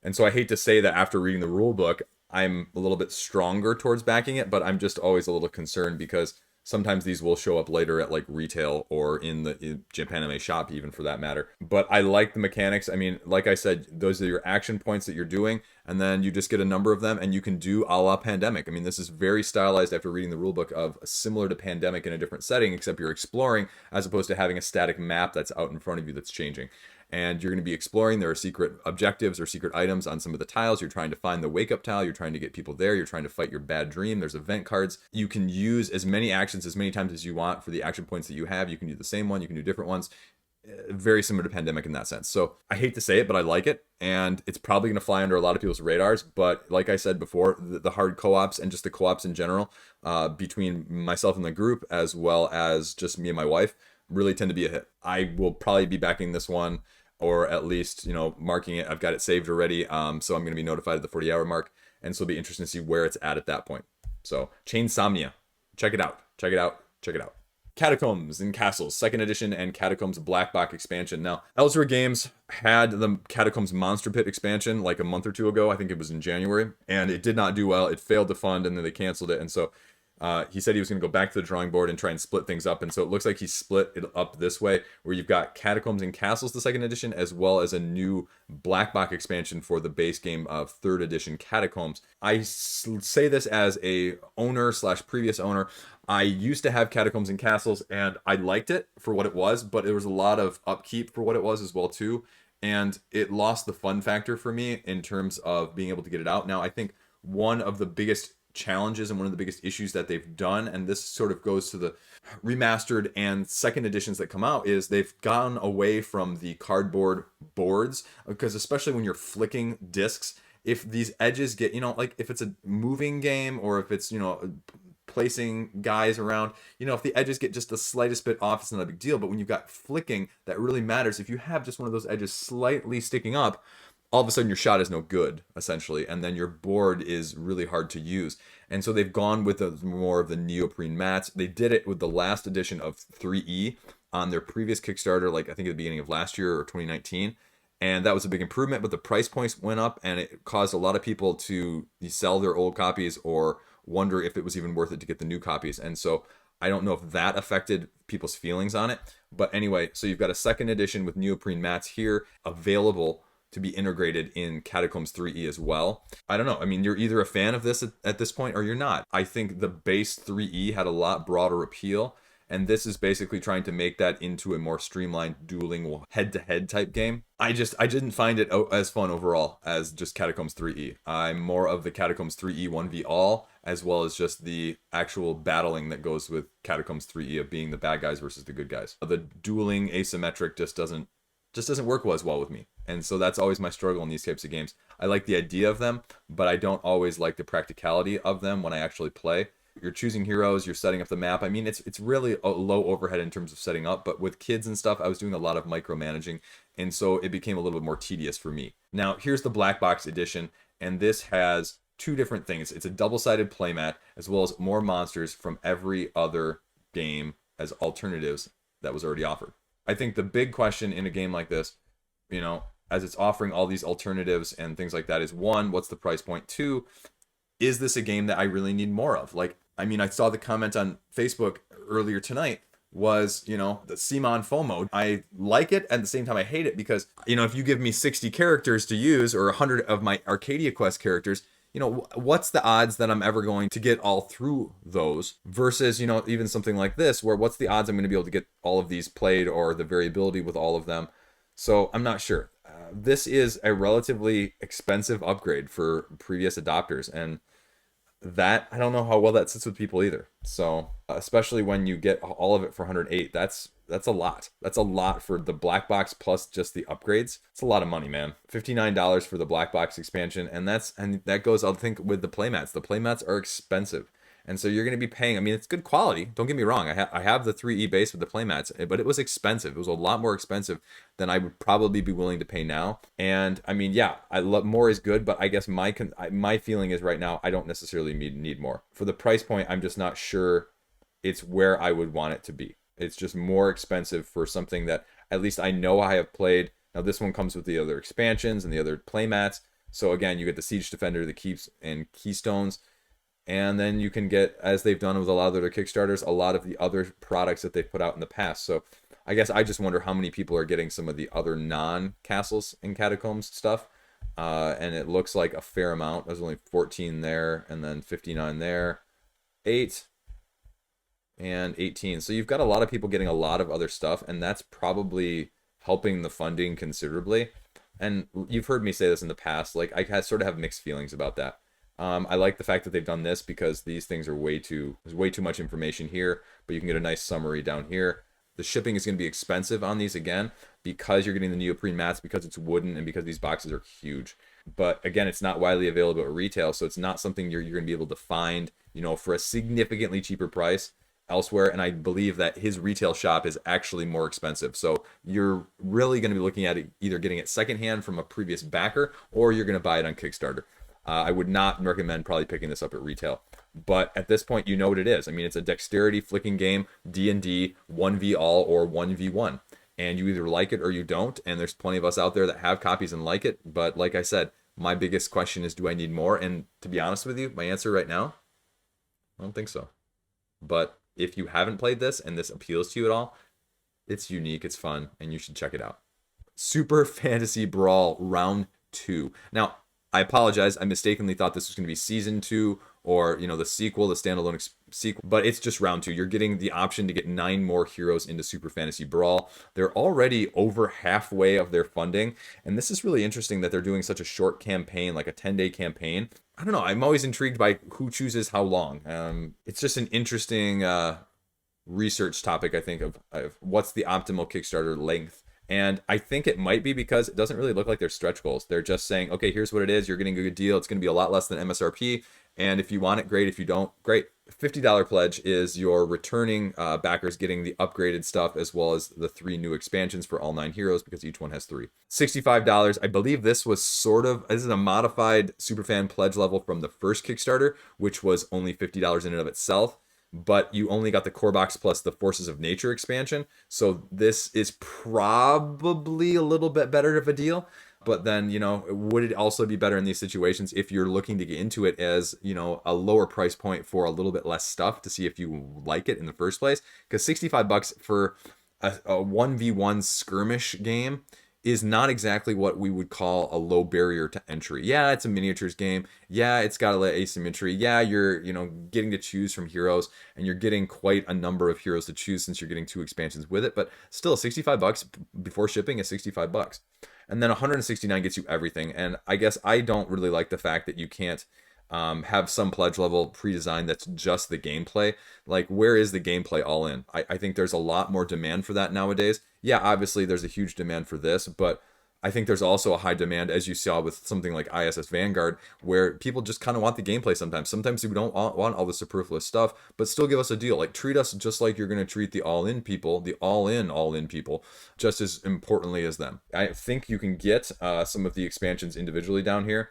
And so I hate to say that after reading the rule book, I'm a little bit stronger towards backing it, but I'm just always a little concerned, because sometimes these will show up later at like retail or in the Japanime shop, even for that matter. But I like the mechanics. I mean, like I said, those are your action points that you're doing, and then you just get a number of them, and you can do a la Pandemic. I mean, this is very stylized after reading the rulebook, of similar to Pandemic in a different setting, except you're exploring as opposed to having a static map that's out in front of you that's changing. And you're going to be exploring. There are secret objectives or secret items on some of the tiles. You're trying to find the wake-up tile. You're trying to get people there. You're trying to fight your bad dream. There's event cards. You can use as many actions as many times as you want for the action points that you have. You can do the same one. You can do different ones. Very similar to Pandemic in that sense. So I hate to say it, but I like it. And it's probably going to fly under a lot of people's radars. But like I said before, the hard co-ops and just the co-ops in general, between myself and the group, as well as just me and my wife, really tend to be a hit. I will probably be backing this one, or at least, marking it. I've got it saved already, so I'm going to be notified at the 40-hour mark, and so it'll be interesting to see where it's at that point. So, CHAINsomnia. Check it out. Check it out. Check it out. Catacombs and Castles, second edition, and Catacombs Black Box expansion. Now, Elsewhere Games had the Catacombs Monster Pit expansion like a month or two ago. I think it was in January, and it did not do well. It failed to fund, and then they canceled it. And so he said he was going to go back to the drawing board and try and split things up. And so it looks like he split it up this way, where you've got Catacombs and Castles, the second edition, as well as a new Black Box expansion for the base game of third edition Catacombs. I say this as a owner / previous owner. I used to have Catacombs and Castles, and I liked it for what it was, but there was a lot of upkeep for what it was as well, too. And it lost the fun factor for me in terms of being able to get it out. Now, I think one of the biggest challenges and one of the biggest issues that they've done, and this sort of goes to the remastered and second editions that come out, is they've gone away from the cardboard boards, because especially when you're flicking discs, if these edges get, like if it's a moving game or if it's, placing guys around, if the edges get just the slightest bit off, it's not a big deal. But when you've got flicking, that really matters. If you have just one of those edges slightly sticking up, all of a sudden your shot is no good, essentially, and then your board is really hard to use. And so they've gone with more of the neoprene mats. They did it with the last edition of 3E on their previous Kickstarter, like I think at the beginning of last year or 2019. And that was a big improvement, but the price points went up, and it caused a lot of people to sell their old copies or wonder if it was even worth it to get the new copies. And so I don't know if that affected people's feelings on it. But anyway, so you've got a second edition with neoprene mats here available to be integrated in Catacombs 3E as well. I don't know. I mean, you're either a fan of this at this point or you're not. I think the base 3E had a lot broader appeal, and this is basically trying to make that into a more streamlined dueling head-to-head type game. I didn't find it as fun overall as just Catacombs 3E. I'm more of the Catacombs 3E 1v all, as well as just the actual battling that goes with Catacombs 3E of being the bad guys versus the good guys. The dueling asymmetric just doesn't work as well with me. And so that's always my struggle in these types of games. I like the idea of them, but I don't always like the practicality of them when I actually play. You're choosing heroes, you're setting up the map. I mean, it's really a low overhead in terms of setting up, but with kids and stuff, I was doing a lot of micromanaging, and so it became a little bit more tedious for me. Now, here's the Black Box edition, and this has two different things. It's a double-sided playmat, as well as more monsters from every other game as alternatives that was already offered. I think the big question in a game like this, as it's offering all these alternatives and things like that, is one, what's the price point? Two, is this a game that I really need more of? I saw the comment on Facebook earlier tonight was, the CMON FOMO. I like it, at the same time I hate it, because, if you give me 60 characters to use or 100 of my Arcadia Quest characters, what's the odds that I'm ever going to get all through those versus, even something like this, where what's the odds I'm going to be able to get all of these played or the variability with all of them? So I'm not sure. This is a relatively expensive upgrade for previous adopters, and that, I don't know how well that sits with people either. So especially when you get all of it for 108, that's a lot. That's a lot for the Black Box plus just the upgrades. It's a lot of money, man. $59 for the Black Box expansion, and that goes, I think, with the playmats. The playmats are expensive, and so you're going to be paying. I mean, it's good quality. Don't get me wrong. I have the 3E base with the playmats, but it was expensive. It was a lot more expensive than I would probably be willing to pay now. And I mean, yeah, I love more is good, but I guess my feeling is right now I don't necessarily need more. For the price point, I'm just not sure it's where I would want it to be. It's just more expensive for something that at least I know I have played. Now this one comes with the other expansions and the other playmats. So again, you get the Siege Defender, the Keeps and Keystones. And then you can get, as they've done with a lot of their Kickstarters, a lot of the other products that they've put out in the past. So I guess I just wonder how many people are getting some of the other non-Castles and Catacombs stuff. And it looks like a fair amount. There's only 14 there, and then 59 there, 8, and 18. So you've got a lot of people getting a lot of other stuff, and that's probably helping the funding considerably. And you've heard me say this in the past. I sort of have mixed feelings about that. I like the fact that they've done this because these things are there's way too much information here, but you can get a nice summary down here. The shipping is going to be expensive on these again because you're getting the neoprene mats, because it's wooden, and because these boxes are huge. But again, it's not widely available at retail, so it's not something you're going to be able to find, for a significantly cheaper price elsewhere. And I believe that his retail shop is actually more expensive. So you're really going to be looking at it, either getting it secondhand from a previous backer, or you're going to buy it on Kickstarter. I would not recommend probably picking this up at retail. but at this point, you know what it is. I mean, it's a dexterity flicking game, D&D, 1v all or 1v1. And you either like it or you don't. And there's plenty of us out there that have copies and like it. But like I said, my biggest question is, do I need more? And to be honest with you, my answer right now, I don't think so. But if you haven't played this and this appeals to you at all, it's unique, it's fun, and you should check it out. Super Fantasy Brawl Round 2. Now, I apologize. I mistakenly thought this was going to be Season 2 or, you know, the sequel, the standalone sequel. But it's just Round 2. You're getting the option to get 9 more heroes into Super Fantasy Brawl. They're already over halfway of their funding. And this is really interesting that they're doing such a short campaign, like a 10-day campaign. I don't know. I'm always intrigued by who chooses how long. It's just an interesting research topic, I think, of what's the optimal Kickstarter length. And I think it might be because it doesn't really look like they're stretch goals. They're just saying, okay, here's what it is. You're getting a good deal. It's going to be a lot less than MSRP. And if you want it, great. If you don't, great. $50 pledge is your returning backers getting the upgraded stuff as well as the 3 new expansions for all 9 heroes because each one has 3. $65. I believe this was this is a modified Superfan pledge level from the first Kickstarter, which was only $50 in and of itself. But you only got the core box plus the Forces of Nature expansion. So this is probably a little bit better of a deal. But then, you know, would it also be better in these situations if you're looking to get into it as, you know, a lower price point for a little bit less stuff to see if you like it in the first place? Because $65 for a 1v1 skirmish game is not exactly what we would call a low barrier to entry. Yeah, it's a miniatures game. Yeah, it's got a little asymmetry. Yeah, you're, you know, getting to choose from heroes, and you're getting quite a number of heroes to choose since you're getting 2 expansions with it. But still, $65 before shipping is $65. And then $169 gets you everything. And I guess I don't really like the fact that you can't have some pledge level pre-designed that's just the gameplay. Like, where is the gameplay all in? I think there's a lot more demand for that nowadays. Yeah, obviously there's a huge demand for this, but I think there's also a high demand, as you saw with something like ISS Vanguard, where people just kind of want the gameplay sometimes. Sometimes we don't want all the superfluous stuff, but still give us a deal. Like, treat us just like you're going to treat the all-in people, the all-in people, just as importantly as them. I think you can get some of the expansions individually down here,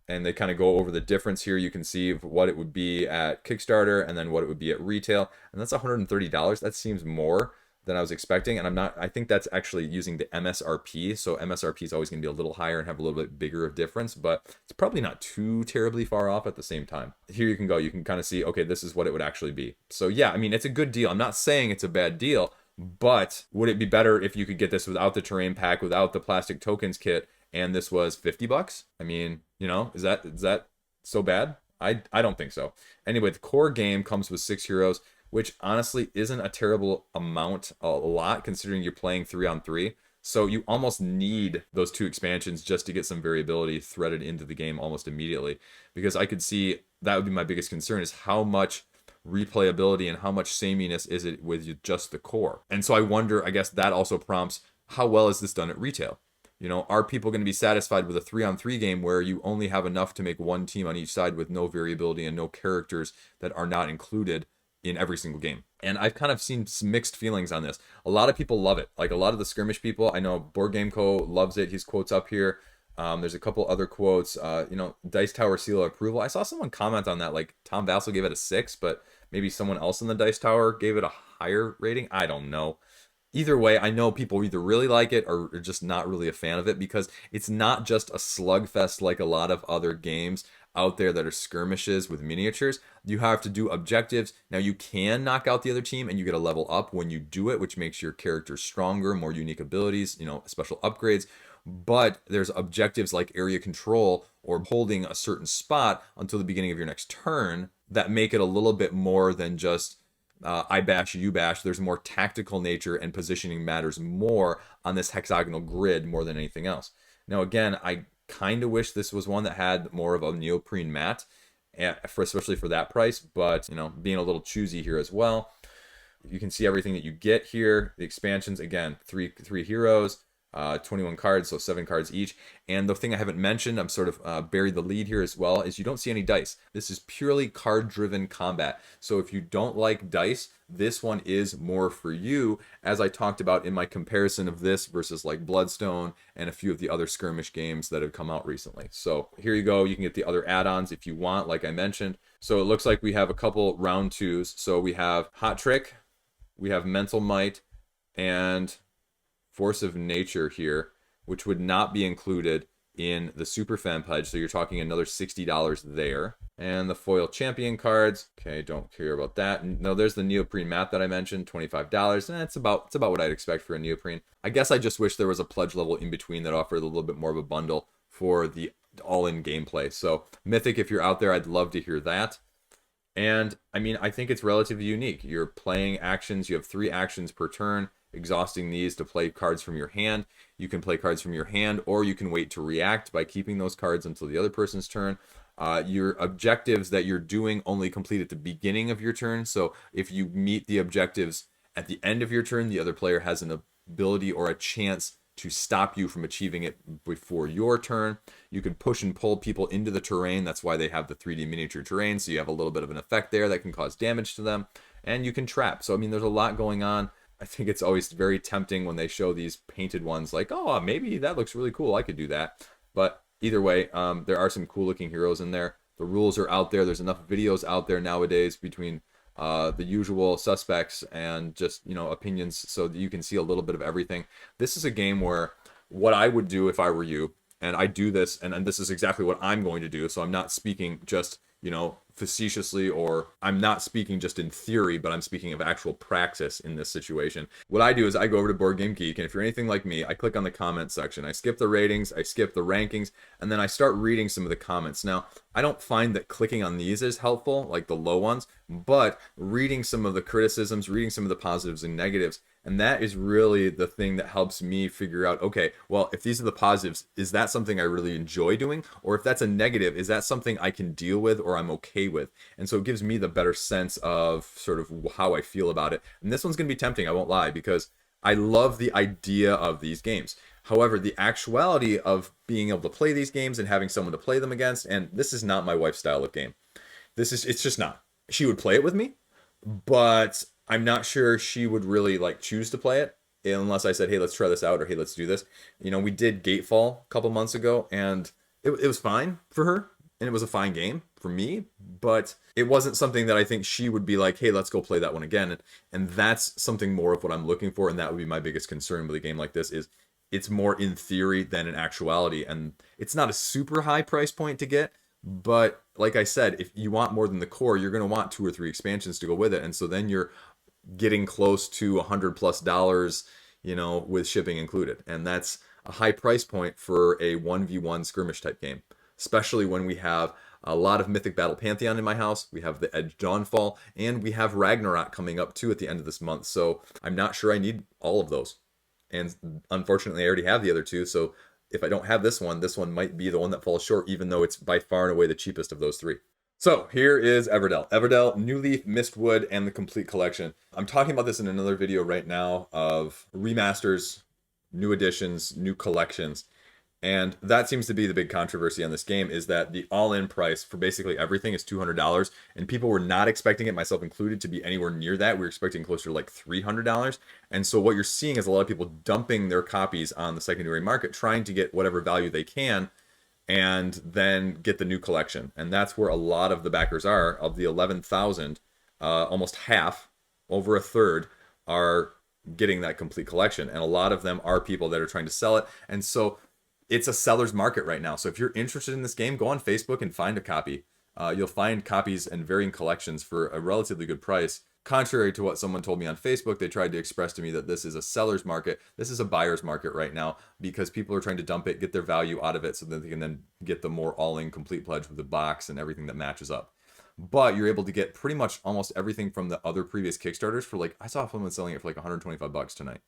and they kind of go over the difference here. You can see what it would be at Kickstarter and then what it would be at retail. And that's $130. That seems more than I was expecting. And I think that's actually using the MSRP. So MSRP is always going to be a little higher and have a little bit bigger of difference, but it's probably not too terribly far off at the same time. Here you can kind of see, okay, this is what it would actually be. So yeah, I mean, it's a good deal. I'm not saying it's a bad deal, but would it be better if you could get this without the terrain pack, without the plastic tokens kit, and this was $50? I mean, you know, is that so bad? I don't think so. Anyway, the core game comes with 6 heroes, which honestly isn't a terrible amount, a lot, considering you're playing 3-on-3. So you almost need those 2 expansions just to get some variability threaded into the game almost immediately. Because I could see that would be my biggest concern, is how much replayability and how much sameness is it with just the core. And so I wonder, I guess that also prompts, how well is this done at retail? You know, are people going to be satisfied with a 3-on-3 game where you only have enough to make 1 team on each side with no variability and no characters that are not included in every single game? And I've kind of seen some mixed feelings on this. A lot of people love it. Like, a lot of the skirmish people, I know Board Game Co. loves it. His quotes up here. There's a couple other quotes. You know, Dice Tower seal of approval. I saw someone comment on that, like Tom Vassell gave it a 6, but maybe someone else in the Dice Tower gave it a higher rating. I don't know. Either way, I know people either really like it or are just not really a fan of it, because it's not just a slugfest like a lot of other games out there that are skirmishes with miniatures. You have to do objectives. Now, you can knock out the other team and you get a level up when you do it, which makes your character stronger, more unique abilities, you know, special upgrades. But there's objectives like area control or holding a certain spot until the beginning of your next turn that make it a little bit more than just I bash, you bash. There's more tactical nature, and positioning matters more on this hexagonal grid more than anything else. Now, again, I kind of wish this was one that had more of a neoprene mat, especially for that price, but, you know, being a little choosy here as well. You can see everything that you get here. The expansions, again, three heroes. 21 cards, so 7 cards each. And the thing I haven't mentioned, I'm sort of buried the lead here as well, is you don't see any dice. This is purely card-driven combat. So if you don't like dice, this one is more for you, as I talked about in my comparison of this versus like Bloodstone and a few of the other skirmish games that have come out recently. So here you go. You can get the other add-ons if you want, like I mentioned. So it looks like we have a couple round 2s. So we have Hot Trick, we have Mental Might, and Force of Nature here, which would not be included in the Superfan pledge, so you're talking another $60 there. And the foil champion cards, okay, don't care about that. No, there's the neoprene map that I mentioned, $25. And it's about what I'd expect for a neoprene. I guess I just wish there was a pledge level in between that offered a little bit more of a bundle for the all-in gameplay. So Mythic, if you're out there, I'd love to hear that. And I mean, I think it's relatively unique. You're playing actions, you have 3 actions per turn, exhausting these to play cards from your hand. You can play cards from your hand, or you can wait to react by keeping those cards until the other person's turn. Your objectives that you're doing only complete at the beginning of your turn. So if you meet the objectives at the end of your turn, the other player has an ability or a chance to stop you from achieving it before your turn. You can push and pull people into the terrain. That's why they have the 3D miniature terrain. So you have a little bit of an effect there that can cause damage to them. And you can trap. So I mean, there's a lot going on. I think it's always very tempting when they show these painted ones like, oh, maybe that looks really cool. I could do that. But either way, there are some cool looking heroes in there. The rules are out there. There's enough videos out there nowadays between the usual suspects and just, you know, opinions so that you can see a little bit of everything. This is a game where what I would do if I were you, and I do this, and this is exactly what I'm going to do. So I'm not speaking just, you know, facetiously, or I'm not speaking just in theory, but I'm speaking of actual praxis in this situation. What I do is I go over to Board Game Geek, and if you're anything like me, I click on the comment section. I skip the ratings, I skip the rankings, and then I start reading some of the comments. Now, I don't find that clicking on these is helpful, like the low ones, but reading some of the criticisms, reading some of the positives and negatives, and that is really the thing that helps me figure out, okay, well, if these are the positives, is that something I really enjoy doing? Or if that's a negative, is that something I can deal with or I'm okay with? And so it gives me the better sense of sort of how I feel about it. And this one's going to be tempting, I won't lie, because I love the idea of these games. However, the actuality of being able to play these games and having someone to play them against, and this is not my wife's style of game. It's just not. She would play it with me, but I'm not sure she would really like choose to play it unless I said, hey, let's try this out, or hey, let's do this. You know, we did Gatefall a couple months ago, and it was fine for her, and it was a fine game for me, but it wasn't something that I think she would be like, hey, let's go play that one again. And that's something more of what I'm looking for, and that would be my biggest concern with a game like this is it's more in theory than in actuality, and it's not a super high price point to get, but like I said, if you want more than the core, you're going to want 2 or 3 expansions to go with it, and so then you're getting close to $100+, you know, with shipping included. And that's a high price point for a 1v1 skirmish type game, especially when we have a lot of Mythic Battle Pantheon in my house. We have the Edge Dawnfall, and we have Ragnarok coming up too at the end of this month. So I'm not sure I need all of those. And unfortunately, I already have the other 2. So if I don't have this one might be the one that falls short, even though it's by far and away the cheapest of those 3. So here is Everdell. Everdell, Newleaf, Mistwood, and the complete collection. I'm talking about this in another video right now of remasters, new editions, new collections. And that seems to be the big controversy on this game, is that the all-in price for basically everything is $200. And people were not expecting it, myself included, to be anywhere near that. We were expecting closer to like $300. And so what you're seeing is a lot of people dumping their copies on the secondary market, trying to get whatever value they can, and then get the new collection. And that's where a lot of the backers are. Of the 11,000, almost half, over a third, are getting that complete collection. And a lot of them are people that are trying to sell it. And so it's a seller's market right now. So if you're interested in this game, go on Facebook and find a copy. You'll find copies and varying collections for a relatively good price. Contrary to what someone told me on Facebook, they tried to express to me that this is a seller's market. This is a buyer's market right now because people are trying to dump it, get their value out of it so that they can then get the more all-in complete pledge with the box and everything that matches up. But you're able to get pretty much almost everything from the other previous Kickstarters for like, I saw someone selling it for like $125 tonight.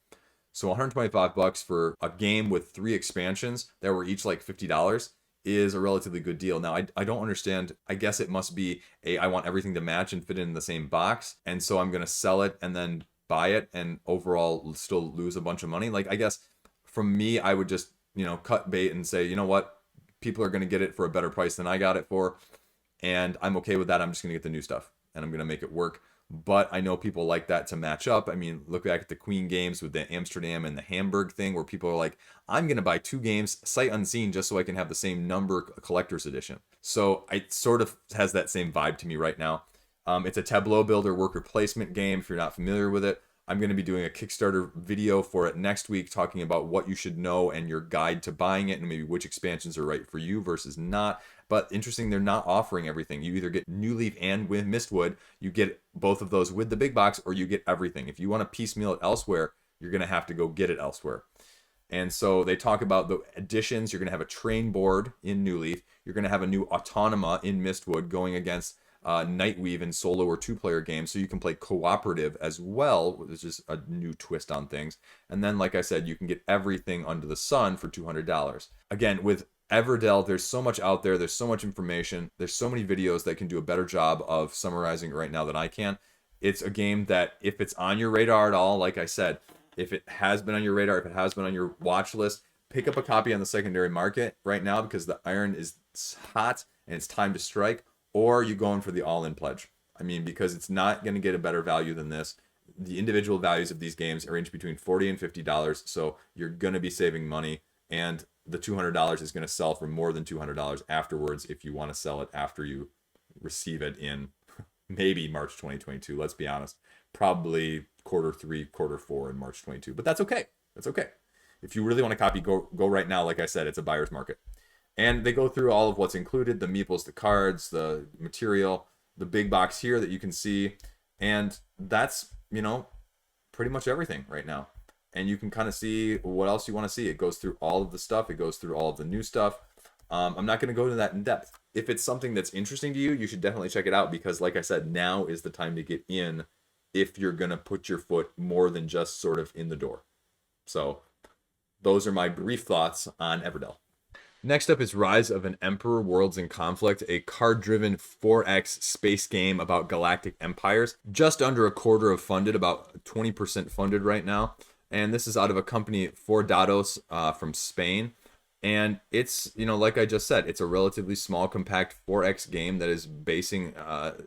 So $125 for a game with 3 expansions that were each like $50 is a relatively good deal. Now, I don't understand. I guess it must be I want everything to match and fit in the same box. And so I'm going to sell it and then buy it and overall still lose a bunch of money. Like, I guess from me, I would just, cut bait and say, you know what? People are going to get it for a better price than I got it for. And I'm okay with that. I'm just going to get the new stuff and I'm going to make it work. But I know people like that to match up. I mean, look back at the Queen games with the Amsterdam and the Hamburg thing where people are like, I'm going to buy 2 games sight unseen just so I can have the same number collector's edition. So it sort of has that same vibe to me right now. It's a tableau builder worker placement game if you're not familiar with it. I'm going to be doing a Kickstarter video for it next week talking about what you should know and your guide to buying it and maybe which expansions are right for you versus not. But interesting, they're not offering everything. You either get Newleaf and with Mistwood, you get both of those with the big box, or you get everything. If you want to piecemeal it elsewhere, you're going to have to go get it elsewhere. And so they talk about the additions. You're going to have a train board in Newleaf. You're going to have a new Autonoma in Mistwood going against Nightweave in solo or 2-player games, so you can play cooperative as well, which is a new twist on things. And then, like I said, you can get everything under the sun for $200. Again, with Everdell, there's so much out there. There's so much information. There's so many videos that can do a better job of summarizing it right now than I can. It's a game that if it's on your radar at all, like I said, if it has been on your radar, if it has been on your watch list, pick up a copy on the secondary market right now because the iron is hot and it's time to strike. Or you go in for the all-in pledge. I mean, because it's not going to get a better value than this. The individual values of these games range between $40 and $50, so you're going to be saving money. And the $200 is going to sell for more than $200 afterwards if you want to sell it after you receive it in maybe March 2022. Let's be honest. Probably Q3, Q4 in March 22. But that's okay. That's okay. If you really want a copy, go right now. Like I said, it's a buyer's market. And they go through all of what's included, the meeples, the cards, the material, the big box here that you can see. And that's, pretty much everything right now. And you can kind of see what else you want to see. It goes through all of the stuff. It goes through all of the new stuff. I'm not going to go into that in depth. If it's something that's interesting to you, you should definitely check it out because, like I said, now is the time to get in if you're going to put your foot more than just sort of in the door. So those are my brief thoughts on Everdell. Next up is Rise of an Emperor Worlds in Conflict, a card-driven 4X space game about galactic empires. Just under a quarter of funded, about 20% funded right now. And this is out of a company, 4 Dados from Spain. And it's, like I just said, it's a relatively small, compact 4X game that is basing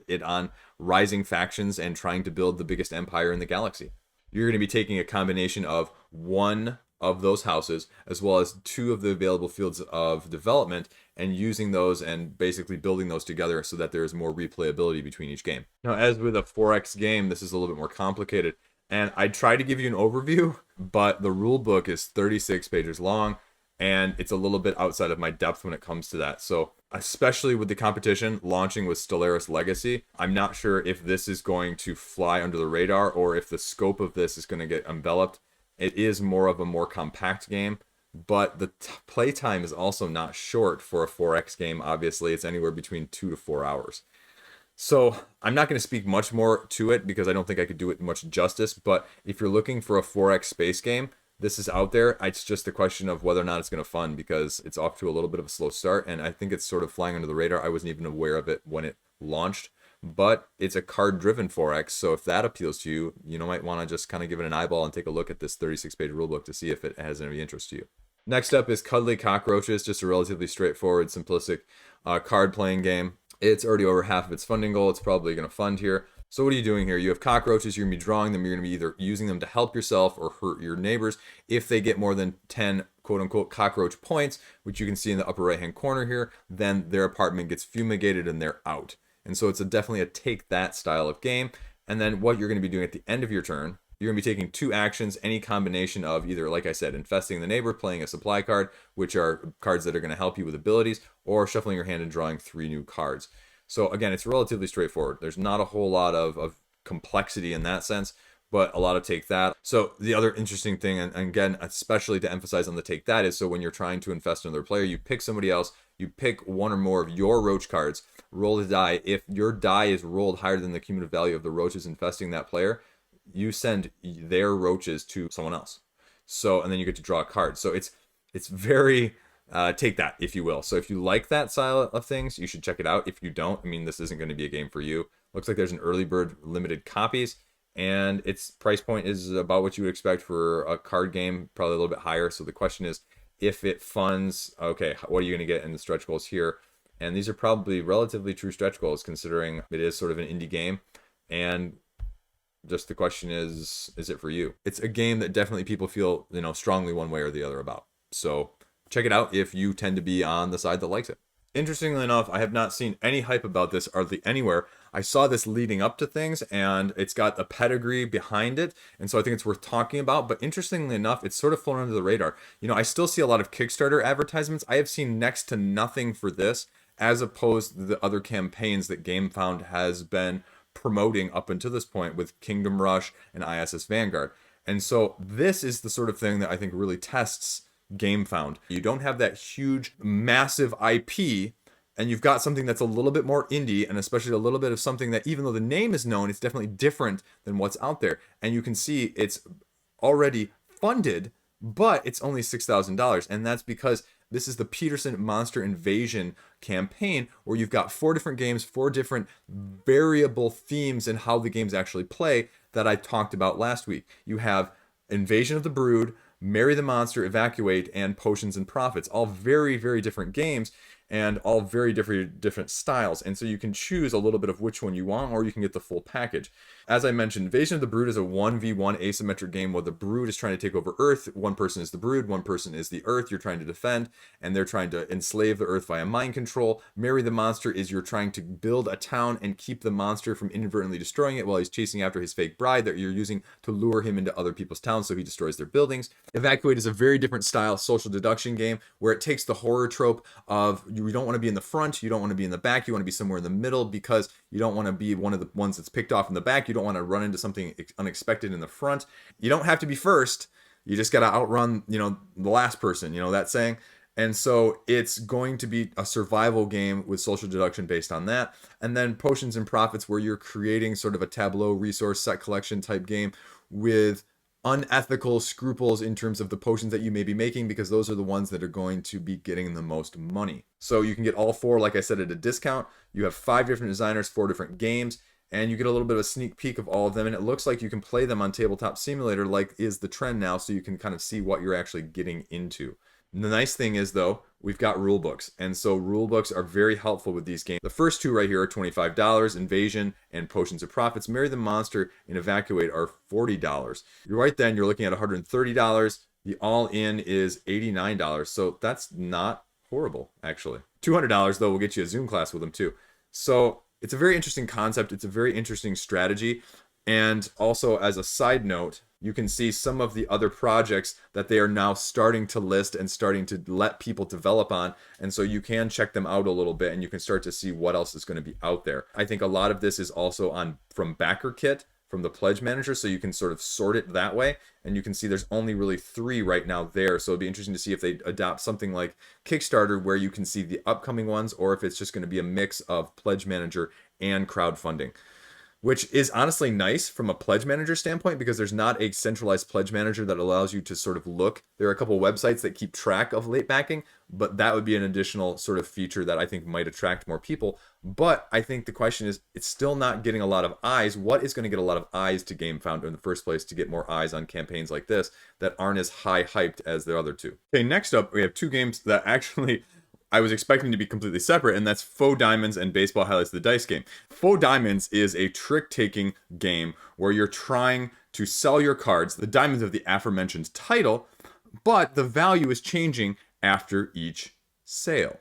it on rising factions and trying to build the biggest empire in the galaxy. You're going to be taking a combination of one of those houses as well as 2 of the available fields of development and using those and basically building those together so that there is more replayability between each game. Now, as with a 4X game, this is a little bit more complicated, and I tried to give you an overview, but the rule book is 36 pages long and it's a little bit outside of my depth when it comes to that. So especially with the competition launching with Stellaris Legacy, I'm not sure if this is going to fly under the radar or if the scope of this is going to get enveloped. It is more of a more compact game, but the playtime is also not short for a 4X game. Obviously, it's anywhere between 2 to 4 hours. So I'm not going to speak much more to it because I don't think I could do it much justice. But if you're looking for a 4X space game, this is out there. It's just a question of whether or not it's going to fund because it's off to a little bit of a slow start. And I think it's sort of flying under the radar. I wasn't even aware of it when it launched. But it's a card-driven 4X, so if that appeals to you, you might want to just kind of give it an eyeball and take a look at this 36-page rulebook to see if it has any interest to you. Next up is Cuddly Cockroaches, just a relatively straightforward, simplistic card-playing game. It's already over half of its funding goal. It's probably going to fund here. So what are you doing here? You have cockroaches. You're going to be drawing them. You're going to be either using them to help yourself or hurt your neighbors. If they get more than 10 quote-unquote cockroach points, which you can see in the upper right-hand corner here, then their apartment gets fumigated and they're out. And so it's definitely a take that style of game. And then what you're going to be doing at the end of your turn, you're going to be taking 2 actions, any combination of either, like I said, infesting the neighbor, playing a supply card, which are cards that are going to help you with abilities, or shuffling your hand and drawing 3 new cards. So again, it's relatively straightforward. There's not a whole lot of complexity in that sense, but a lot of take that. So the other interesting thing, and again, especially to emphasize on the take that, is so when you're trying to infest another player, you pick somebody else, you pick 1 or more of your roach cards, roll the die. If your die is rolled higher than the cumulative value of the roaches infesting that player, you send their roaches to someone else. So, and then you get to draw a card. So it's very take that, if you will. So if you like that style of things, you should check it out. If you don't, this isn't going to be a game for you. Looks like there's an early bird limited copies. and its price point is about what you would expect for a card game, probably a little bit higher. So the question is, if it funds, okay, what are you going to get in the stretch goals here? And these are probably relatively true stretch goals, considering it is sort of an indie game. And just the question is it for you? It's a game that definitely people feel, strongly one way or the other about. So check it out if you tend to be on the side that likes it. Interestingly enough, I have not seen any hype about this hardly anywhere. I saw this leading up to things, and it's got a pedigree behind it, and so I think it's worth talking about. But interestingly enough, it's sort of flown under the radar. I still see a lot of Kickstarter advertisements. I have seen next to nothing for this, as opposed to the other campaigns that Gamefound has been promoting up until this point with Kingdom Rush and ISS Vanguard. And so this is the sort of thing that I think really tests Gamefound. You don't have that huge, massive IP, and you've got something that's a little bit more indie, and especially a little bit of something that, even though the name is known, it's definitely different than what's out there. And you can see it's already funded, but it's only $6,000, and that's because this is the Petersen Monster Invasion campaign, where you've got 4 different games, 4 different variable themes in how the games actually play that I talked about last week. You have Invasion of the Brood, Marry the Monster, Evacuate, and Potions and Profits. All very, very different games, and all very different styles. And so you can choose a little bit of which one you want, or you can get the full package. As I mentioned, Invasion of the Brood is a 1v1 asymmetric game where the Brood is trying to take over Earth. One person is the Brood, one person is the Earth you're trying to defend, and they're trying to enslave the Earth via mind control. Marry the Monster is you're trying to build a town and keep the monster from inadvertently destroying it while he's chasing after his fake bride that you're using to lure him into other people's towns so he destroys their buildings. Evacuate is a very different style social deduction game where it takes the horror trope of you don't want to be in the front, you don't want to be in the back, you want to be somewhere in the middle because you don't want to be one of the ones that's picked off in the back, you don't want to run into something unexpected in the front. You don't have to be first, you just got to outrun, the last person, that saying. And so it's going to be a survival game with social deduction based on that. And then Potions and Profits, where you're creating sort of a tableau resource set collection type game with unethical scruples in terms of the potions that you may be making, because those are the ones that are going to be getting the most money. So you can get all 4, like I said, at a discount. You have 5 different designers, 4 different games, and you get a little bit of a sneak peek of all of them, and it looks like you can play them on Tabletop Simulator, like is the trend now, so you can kind of see what you're actually getting into. The nice thing is, though, we've got rule books, and so rule books are very helpful with these games. The first 2 right here are $25, Invasion and Potions of Profits. Marry the Monster and Evacuate are $40. Right then, you're looking at $130. The all-in is $89, so that's not horrible, actually. $200, though, will get you a Zoom class with them, too. So it's a very interesting concept. It's a very interesting strategy. And also, as a side note, you can see some of the other projects that they are now starting to list and starting to let people develop on. And so you can check them out a little bit, and you can start to see what else is going to be out there. I think a lot of this is also from BackerKit, from the Pledge Manager, so you can sort of sort it that way. And you can see there's only really 3 right now there. So it'd be interesting to see if they adopt something like Kickstarter, where you can see the upcoming ones, or if it's just going to be a mix of Pledge Manager and crowdfunding. Which is honestly nice from a pledge manager standpoint, because there's not a centralized pledge manager that allows you to sort of look. There are a couple websites that keep track of late backing, but that would be an additional sort of feature that I think might attract more people. But I think the question is, it's still not getting a lot of eyes. What is going to get a lot of eyes to Gamefound in the first place to get more eyes on campaigns like this that aren't as high hyped as the other 2? Okay, next up, we have 2 games that actually I was expecting to be completely separate, and that's Faux Diamonds and Baseball Highlights, the dice game. Faux Diamonds is a trick-taking game where you're trying to sell your cards, the diamonds of the aforementioned title, but the value is changing after each sale.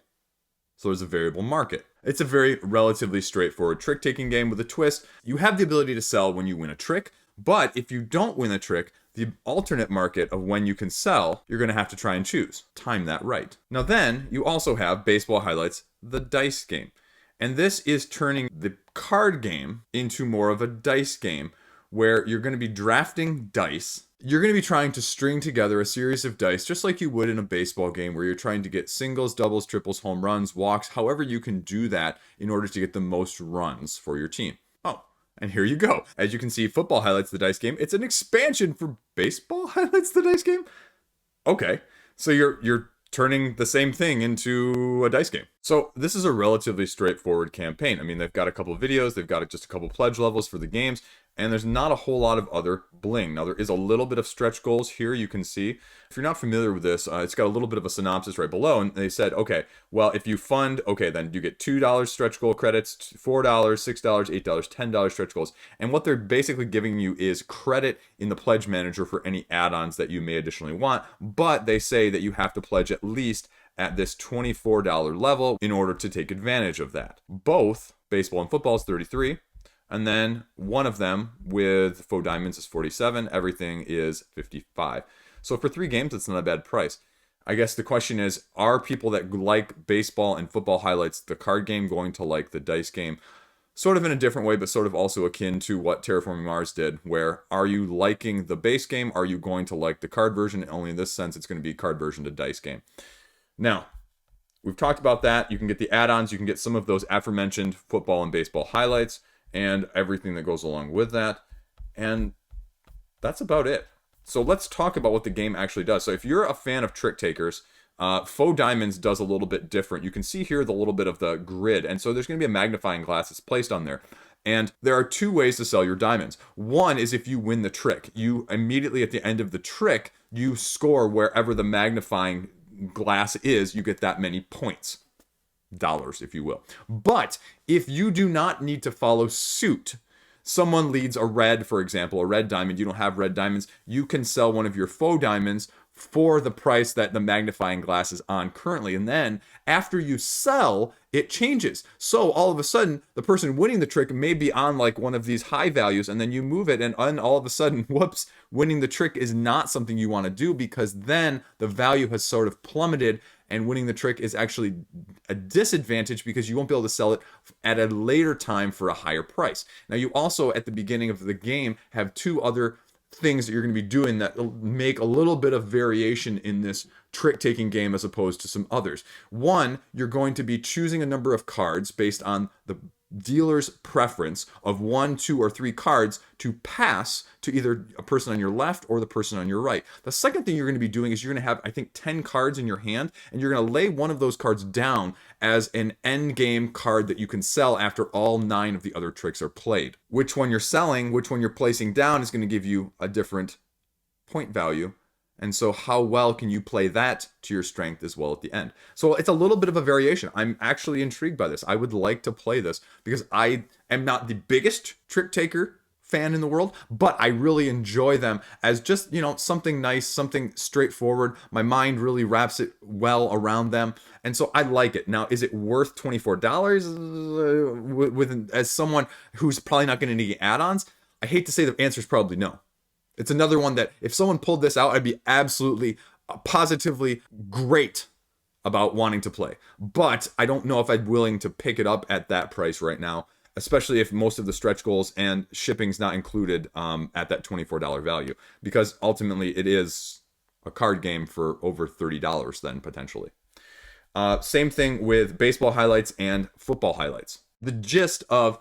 So there's a variable market. It's a very relatively straightforward trick-taking game with a twist. You have the ability to sell when you win a trick, but if you don't win a trick, the alternate market of when you can sell, you're going to have to try and choose. Time that right. Now then, you also have Baseball Highlights, the dice game. And this is turning the card game into more of a dice game, where you're going to be drafting dice. You're going to be trying to string together a series of dice, just like you would in a baseball game, where you're trying to get singles, doubles, triples, home runs, walks, however you can do that in order to get the most runs for your team. And here you go. As you can see, Football Highlights, the dice game. It's an expansion for Baseball Highlights, the dice game? Okay. So you're turning the same thing into a dice game. So this is a relatively straightforward campaign. I mean, they've got a couple of videos. They've got just a couple pledge levels for the games. And there's not a whole lot of other bling. Now, there is a little bit of stretch goals here, you can see. If you're not familiar with this, it's got a little bit of a synopsis right below. And they said, okay, well, if you fund, okay, then you get $2 stretch goal credits, $4, $6, $8, $10 stretch goals. And what they're basically giving you is credit in the pledge manager for any add-ons that you may additionally want. But they say that you have to pledge at least at this $24 level in order to take advantage of that. Both baseball and football is $33. And then one of them with Faux Diamonds is $47. Everything is $55. So for 3 games, it's not a bad price. I guess the question is, are people that like baseball and football highlights, the card game, going to like the dice game? Sort of in a different way, but sort of also akin to what Terraforming Mars did, where are you liking the base game? Are you going to like the card version? And only in this sense, it's going to be card version to dice game. Now, we've talked about that. You can get the add-ons. You can get some of those aforementioned football and baseball highlights and everything that goes along with that. And that's about it. So let's talk about what the game actually does. So if you're a fan of trick takers, Faux Diamonds does a little bit different. You can see here the little bit of the grid. And so there's going to be a magnifying glass that's placed on there. And there are 2 ways to sell your diamonds. One is if you win the trick. You immediately at the end of the trick, you score wherever the magnifying glass is, you get that many points. Dollars, if you will. But if you do not need to follow suit, someone leads a red, for example, a red diamond, you don't have red diamonds, you can sell one of your faux diamonds for the price that the magnifying glass is on currently. And then after you sell, it changes. So all of a sudden, the person winning the trick may be on like one of these high values, and then you move it, and all of a sudden, whoops, winning the trick is not something you want to do, because then the value has sort of plummeted, and winning the trick is actually a disadvantage because you won't be able to sell it at a later time for a higher price. Now, you also, at the beginning of the game, have 2 other things that you're going to be doing that will make a little bit of variation in this trick-taking game as opposed to some others. One, you're going to be choosing a number of cards based on the dealer's preference of 1, 2, or 3 cards to pass to either a person on your left or the person on your right. The second thing you're going to be doing is you're going to have, I think, 10 cards in your hand, and you're going to lay one of those cards down as an end game card that you can sell after all 9 of the other tricks are played. Which one you're selling, which one you're placing down is going to give you a different point value. And so how well can you play that to your strength as well at the end? So it's a little bit of a variation. I'm actually intrigued by this. I would like to play this because I am not the biggest trick taker fan in the world, but I really enjoy them as just, something nice, something straightforward. My mind really wraps it well around them. And so I like it. Now, is it worth $24 as someone who's probably not going to need add-ons? I hate to say the answer is probably no. It's another one that if someone pulled this out, I'd be absolutely, positively great about wanting to play. But I don't know if I'd be willing to pick it up at that price right now, especially if most of the stretch goals and shipping's not included at that $24 value. Because ultimately it is a card game for over $30 then, potentially. Same thing with baseball highlights and football highlights. The gist of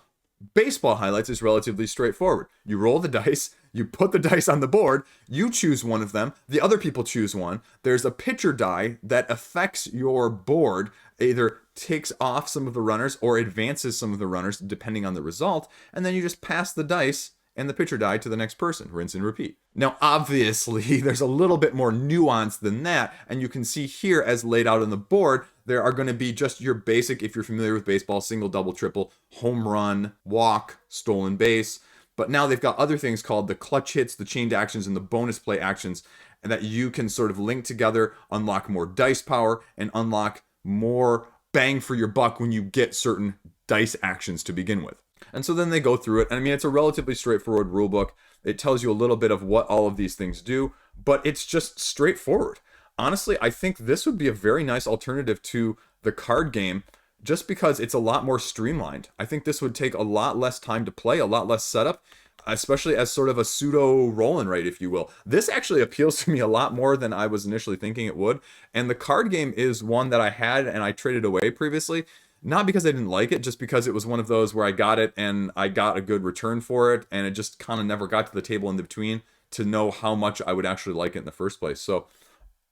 baseball highlights is relatively straightforward. You roll the dice, you put the dice on the board, you choose one of them, the other people choose one. There's a pitcher die that affects your board, either takes off some of the runners or advances some of the runners depending on the result, and then you just pass the dice and the pitcher die to the next person, rinse and repeat. Now, obviously, there's a little bit more nuance than that, and you can see here as laid out on the board, there are going to be just your basic, if you're familiar with baseball, single, double, triple, home run, walk, stolen base. But now they've got other things called the clutch hits, the chained actions, and the bonus play actions, and that you can sort of link together, unlock more dice power, and unlock more bang for your buck when you get certain dice actions to begin with. And so then they go through it. And I mean, it's a relatively straightforward rule book. It tells you a little bit of what all of these things do, but it's just straightforward. Honestly, I think this would be a very nice alternative to the card game just because it's a lot more streamlined. I think this would take a lot less time to play, a lot less setup, especially as sort of a pseudo roll and write, if you will. This actually appeals to me a lot more than I was initially thinking it would. And the card game is one that I had and I traded away previously. Not because I didn't like it, just because it was one of those where I got it and I got a good return for it, and it just kind of never got to the table in between to know how much I would actually like it in the first place. So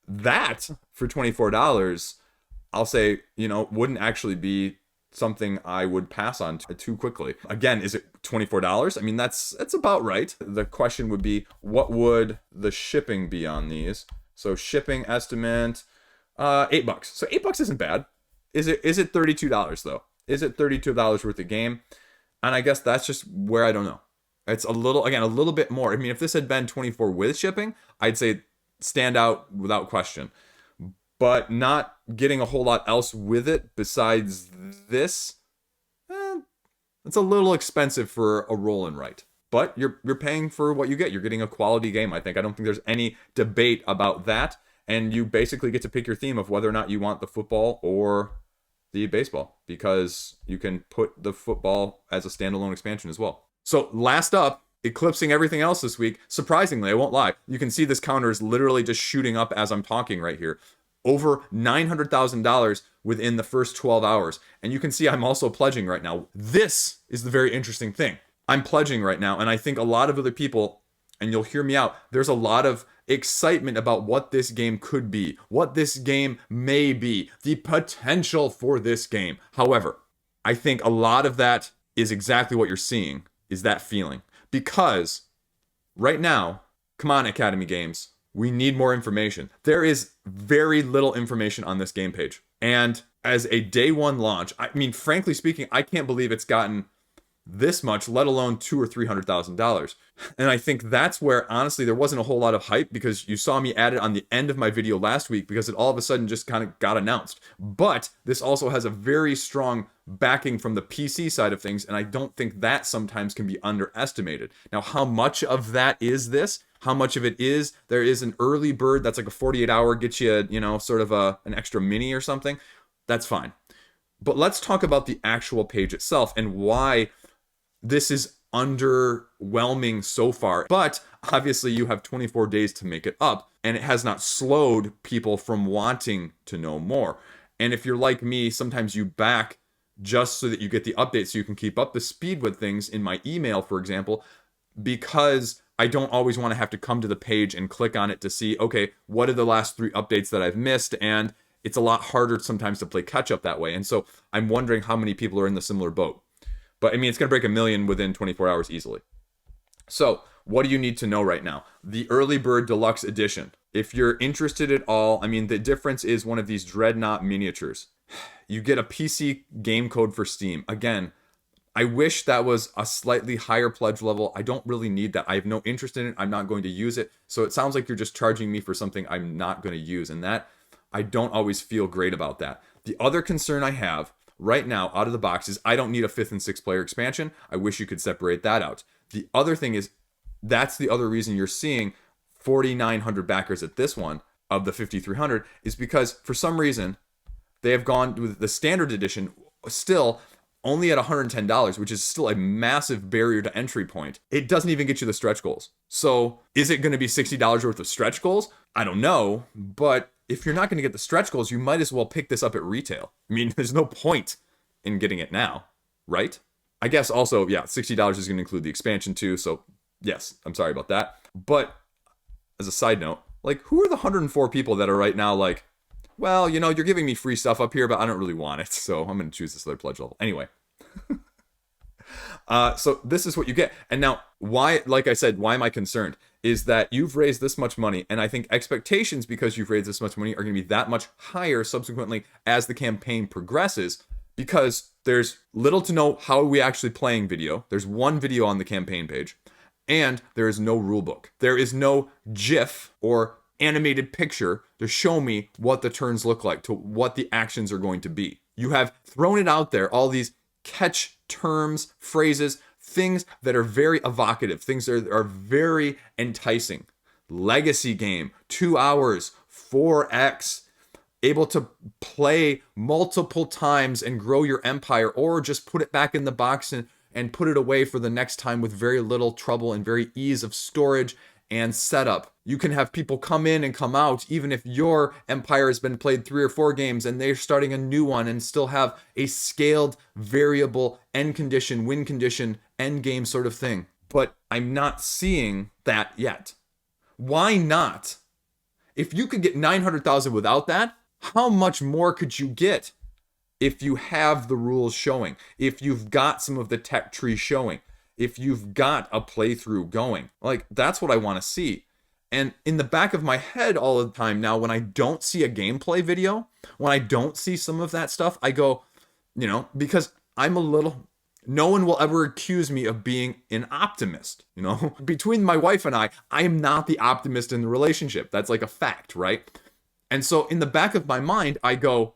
that, for $24, I'll say, wouldn't actually be something I would pass on too quickly. Again, is it $24? I mean, that's about right. The question would be, what would the shipping be on these? So shipping estimate, $8. So $8 isn't bad. Is it $32 though? Is it $32 worth of game? And I guess that's just where I don't know. It's a little bit more. I mean, if this had been 24 with shipping, I'd say stand out without question. But not getting a whole lot else with it besides this, it's a little expensive for a roll and write. But you're paying for what you get. You're getting a quality game, I think. I don't think there's any debate about that. And you basically get to pick your theme of whether or not you want the football or the baseball, because you can put the football as a standalone expansion as well. So last up, eclipsing everything else this week, surprisingly, I won't lie, you can see this counter is literally just shooting up as I'm talking right here. Over $900,000 within the first 12 hours. And you can see I'm also pledging right now. This is the very interesting thing. I'm pledging right now, and I think a lot of other people, and you'll hear me out, there's a lot of excitement about what this game could be, what this game may be, the potential for this game. However, I think a lot of that is exactly what you're seeing, is that feeling. Because right now, come on, Academy Games, we need more information. There is very little information on this game page. And as a day one launch, I mean, frankly speaking, I can't believe it's gotten this much, let alone $200,000 or $300,000. And I think that's where, honestly, there wasn't a whole lot of hype, because you saw me add it on the end of my video last week because it all of a sudden just kind of got announced. But this also has a very strong backing from the PC side of things, and I don't think that sometimes can be underestimated. Now, how much of that is this? How much of it is, there is an early bird that's like a 48-hour, get you, sort of an extra mini or something. That's fine. But let's talk about the actual page itself and why this is underwhelming so far. But obviously you have 24 days to make it up, and it has not slowed people from wanting to know more. And if you're like me, sometimes you back just so that you get the updates so you can keep up the speed with things in my email, for example, because I don't always want to have to come to the page and click on it to see, okay, what are the last 3 updates that I've missed? And it's a lot harder sometimes to play catch up that way. And so I'm wondering how many people are in the similar boat. But I mean, it's going to break 1 million within 24 hours easily. So what do you need to know right now? The Early Bird Deluxe Edition. If you're interested at all, I mean, the difference is one of these Dreadnought miniatures. You get a PC game code for Steam. Again, I wish that was a slightly higher pledge level. I don't really need that. I have no interest in it. I'm not going to use it. So it sounds like you're just charging me for something I'm not going to use. And that, I don't always feel great about that. The other concern I have right now out of the box is I don't need a 5th and 6th player expansion. I wish you could separate that out. The other thing is, that's the other reason you're seeing 4,900 backers at this one of the 5,300, is because for some reason they have gone with the standard edition still only at $110, which is still a massive barrier to entry point. It doesn't even get you the stretch goals. So is it going to be $60 worth of stretch goals? I don't know. But if you're not going to get the stretch goals, you might as well pick this up at retail. I mean, there's no point in getting it now, right? I guess also, yeah, $60 is going to include the expansion too. So yes, I'm sorry about that. But as a side note, like, who are the 104 people that are right now like, well, you're giving me free stuff up here, but I don't really want it, so I'm going to choose this other pledge level. Anyway. So this is what you get. And now, why, like I said, why am I concerned? Is that you've raised this much money, and I think expectations, because you've raised this much money, are going to be that much higher subsequently as the campaign progresses, because there's little to no how are we actually playing video. There's one video on the campaign page, and there is no rulebook. There is no GIF or animated picture to show me what the turns look like, to what the actions are going to be. You have thrown it out there, all these catch terms, phrases, things that are very evocative, things that are very enticing. Legacy game, 2 hours, 4x, able to play multiple times and grow your empire, or just put it back in the box and put it away for the next time with very little trouble and very ease of storage and setup. You can have people come in and come out, even if your empire has been played 3 or 4 games and they're starting a new one, and still have a scaled, variable, end condition, win condition, end game sort of thing. But I'm not seeing that yet. Why not? If you could get 900,000 without that, how much more could you get if you have the rules showing, if you've got some of the tech tree showing, if you've got a playthrough going. Like, that's what I want to see. And in the back of my head all the time now, when I don't see a gameplay video, when I don't see some of that stuff, I go, because no one will ever accuse me of being an optimist, Between my wife and I am not the optimist in the relationship. That's like a fact, right? And so in the back of my mind, I go,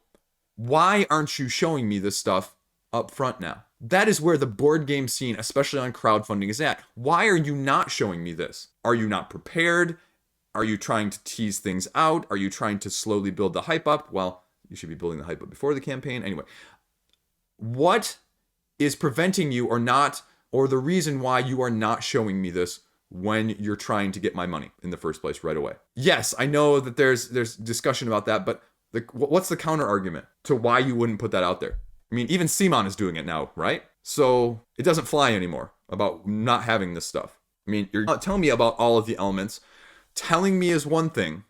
why aren't you showing me this stuff up front now? That is where the board game scene, especially on crowdfunding, is at. Why are you not showing me this? Are you not prepared? Are you trying to tease things out? Are you trying to slowly build the hype up? Well, you should be building the hype up before the campaign. Anyway, what is preventing you or the reason why you are not showing me this when you're trying to get my money in the first place right away? Yes, I know that there's discussion about that, but what's the counter argument to why you wouldn't put that out there? I mean, even Simon is doing it now, right? So it doesn't fly anymore about not having this stuff. I mean, you're not telling me about all of the elements. Telling me is one thing.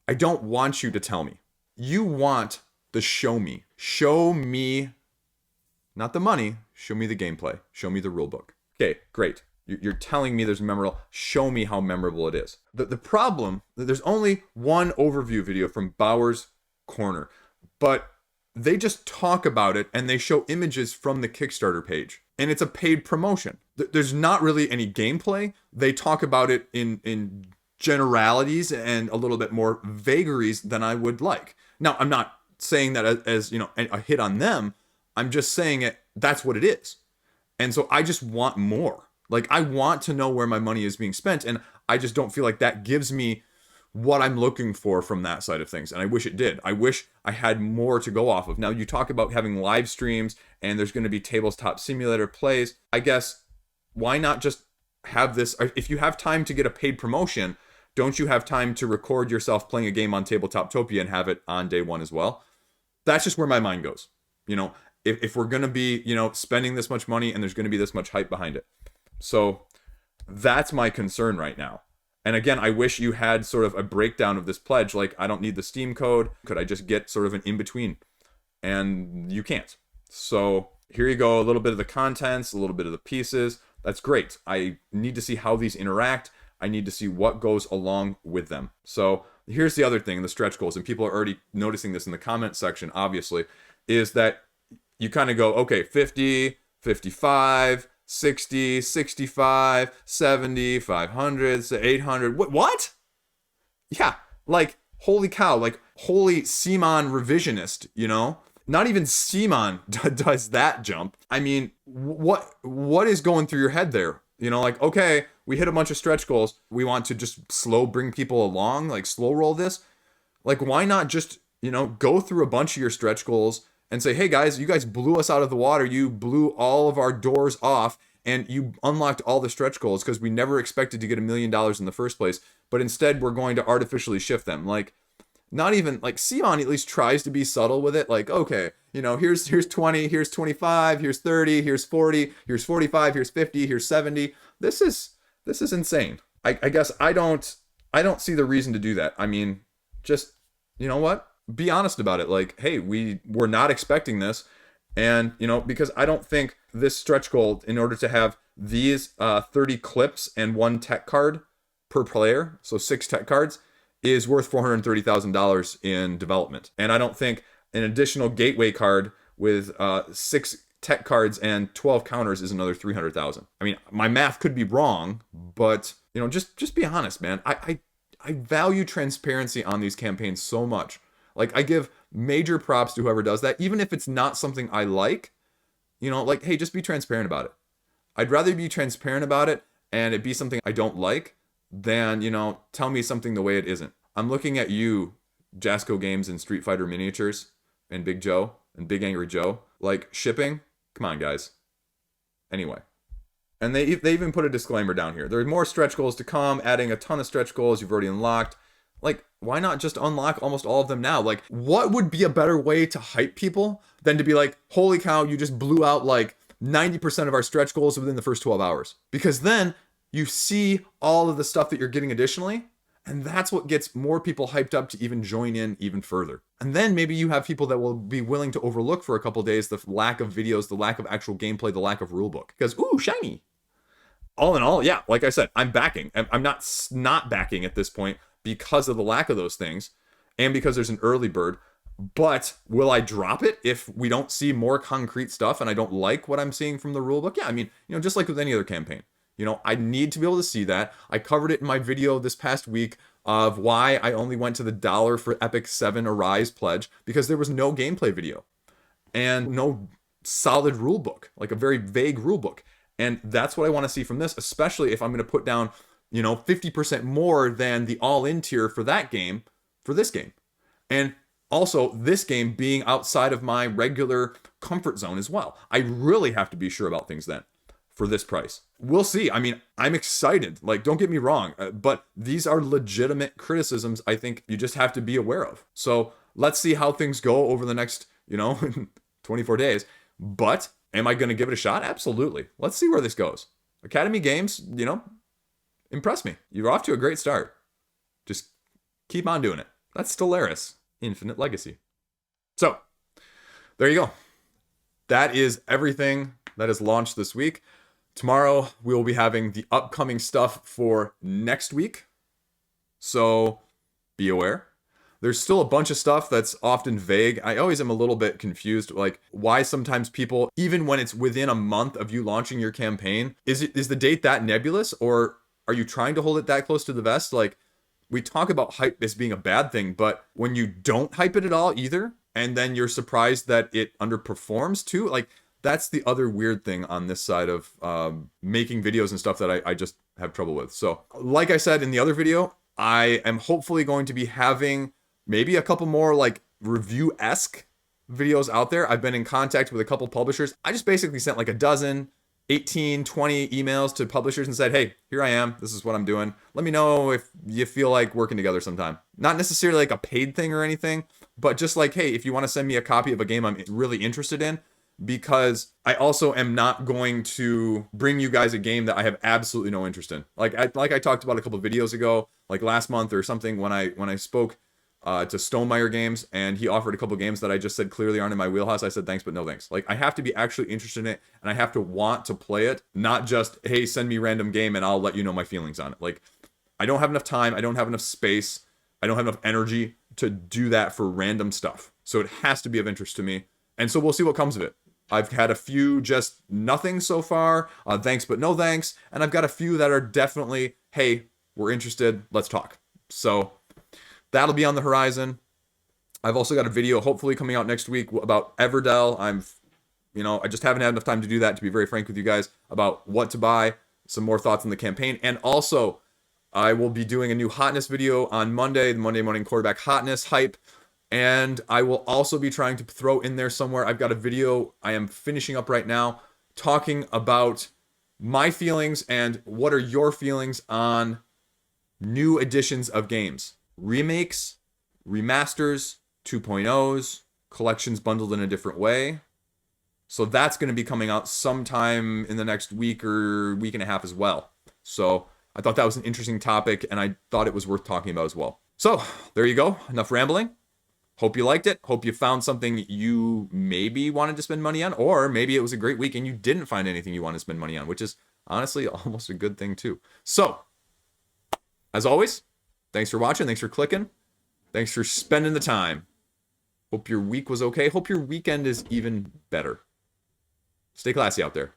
I don't want you to tell me. You want the show me. Show me, not the money, show me the gameplay. Show me the rulebook. Okay, great. You're telling me there's memorable. Show me how memorable it is. The problem, there's only one overview video from Bauer's Corner, but they just talk about it and they show images from the Kickstarter page. And it's a paid promotion. There's not really any gameplay. They talk about it in generalities and a little bit more vagaries than I would like. Now, I'm not saying that as a hit on them. I'm just saying that's what it is. And so I just want more. Like, I want to know where my money is being spent, and I just don't feel like that gives me what I'm looking for from that side of things. And I wish it did. I wish I had more to go off of. Now, you talk about having live streams and there's going to be tabletop simulator plays. I guess, why not just have this? If you have time to get a paid promotion, don't you have time to record yourself playing a game on Tabletoptopia and have it on day one as well? That's just where my mind goes. If we're going to be, spending this much money and there's going to be this much hype behind it. So that's my concern right now. And again, I wish you had sort of a breakdown of this pledge. Like, I don't need the Steam code. Could I just get sort of an in-between? And you can't. So here you go. A little bit of the contents, a little bit of the pieces. That's great. I need to see how these interact. I need to see what goes along with them. So here's the other thing, the stretch goals. And people are already noticing this in the comment section, obviously, is that you kind of go, okay, 50, 55, 60, 65, 70, 500, 800. What? Yeah, like, holy cow, like, holy Simon revisionist, Not even Simon does that jump. I mean, what is going through your head there? Like, okay, we hit a bunch of stretch goals. We want to just bring people along, like, slow roll this. Like, why not just, go through a bunch of your stretch goals and say, hey guys, you guys blew us out of the water. You blew all of our doors off and you unlocked all the stretch goals because we never expected to get $1 million in the first place. But instead, we're going to artificially shift them. Like, not even, like, Simon at least tries to be subtle with it. Like, okay, here's 20, here's 25, here's 30, here's 40, here's 45, here's 50, here's 70. This is insane. I guess I don't see the reason to do that. I mean, just, you know what? Be honest about it. Like, hey, we were not expecting this. And, because I don't think this stretch goal, in order to have these 30 clips and 1 tech card per player, so 6 tech cards, is worth $430,000 in development. And I don't think an additional gateway card with 6 tech cards and 12 counters is another $300,000. I mean, my math could be wrong, but, just be honest, man. I value transparency on these campaigns so much. Like, I give major props to whoever does that, even if it's not something I like, like, hey, just be transparent about it. I'd rather be transparent about it and it be something I don't like than, tell me something the way it isn't. I'm looking at you, Jasco Games and Street Fighter Miniatures and Big Joe and Big Angry Joe. Like, shipping? Come on, guys. Anyway. And they even put a disclaimer down here. There are more stretch goals to come, adding a ton of stretch goals you've already unlocked. Like, why not just unlock almost all of them now? Like, what would be a better way to hype people than to be like, holy cow, you just blew out like 90% of our stretch goals within the first 12 hours? Because then you see all of the stuff that you're getting additionally, and that's what gets more people hyped up to even join in even further. And then maybe you have people that will be willing to overlook for a couple days the lack of videos, the lack of actual gameplay, the lack of rulebook. Because, ooh, shiny. All in all, yeah, like I said, I'm backing. I'm not backing at this point because of the lack of those things and because there's an early bird. But will I drop it if we don't see more concrete stuff and I don't like what I'm seeing from the rulebook? Yeah, I mean, just like with any other campaign. I need to be able to see that. I covered it in my video this past week of why I only went to the $1 for Epic 7 Arise pledge, because there was no gameplay video and no solid rulebook, like a very vague rulebook. And that's what I want to see from this, especially if I'm going to put down, 50% more than the all-in tier for that game, for this game. And also, this game being outside of my regular comfort zone as well. I really have to be sure about things then for this price. We'll see. I mean, I'm excited. Like, don't get me wrong, but these are legitimate criticisms I think you just have to be aware of. So let's see how things go over the next, 24 days. But am I going to give it a shot? Absolutely. Let's see where this goes. Academy Games, impress me. You're off to a great start. Just keep on doing it. That's Stellaris, Infinite Legacy. So, there you go. That is everything that is launched this week. Tomorrow, we will be having the upcoming stuff for next week. So, be aware. There's still a bunch of stuff that's often vague. I always am a little bit confused, like why sometimes people, even when it's within a month of you launching your campaign, is the date that nebulous, or are you trying to hold it that close to the vest? Like, we talk about hype as being a bad thing, but when you don't hype it at all either, and then you're surprised that it underperforms too, like, that's the other weird thing on this side of making videos and stuff that I just have trouble with. So, like I said in the other video, I am hopefully going to be having maybe a couple more like review-esque videos out there. I've been in contact with a couple publishers. I just basically sent like 18, 20 emails to publishers and said, hey, here I am. This is what I'm doing. Let me know if you feel like working together sometime. Not necessarily like a paid thing or anything, but just like, hey, if you want to send me a copy of a game I'm really interested in, because I also am not going to bring you guys a game that I have absolutely no interest in. Like I talked about a couple of videos ago, like last month or something, when I spoke to Stonemeyer Games, and he offered a couple games that I just said clearly aren't in my wheelhouse. I said thanks, but no thanks. Like, I have to be actually interested in it, and I have to want to play it, not just, hey, send me random game and I'll let you know my feelings on it. Like, I don't have enough time, I don't have enough space, I don't have enough energy to do that for random stuff. So it has to be of interest to me, and so we'll see what comes of it. I've had a few just nothing so far, thanks but no thanks, and I've got a few that are definitely, hey, we're interested, let's talk. So that'll be on the horizon. I've also got a video hopefully coming out next week about Everdell. I just haven't had enough time to do that, to be very frank with you guys, about what to buy, some more thoughts on the campaign. And also, I will be doing a new hotness video on Monday, the Monday morning quarterback hotness hype. And I will also be trying to throw in there somewhere, I've got a video I am finishing up right now talking about my feelings and what are your feelings on new editions of games. Remakes, remasters, 2.0s, collections bundled in a different way. So that's going to be coming out sometime in the next week or week and a half as well. So I thought that was an interesting topic, and I thought it was worth talking about as well. So there you go. Enough rambling. Hope you liked it. Hope you found something you maybe wanted to spend money on, or maybe it was a great week and you didn't find anything you want to spend money on, which is honestly almost a good thing too. So, as always, thanks for watching. Thanks for clicking. Thanks for spending the time. Hope your week was okay. Hope your weekend is even better. Stay classy out there.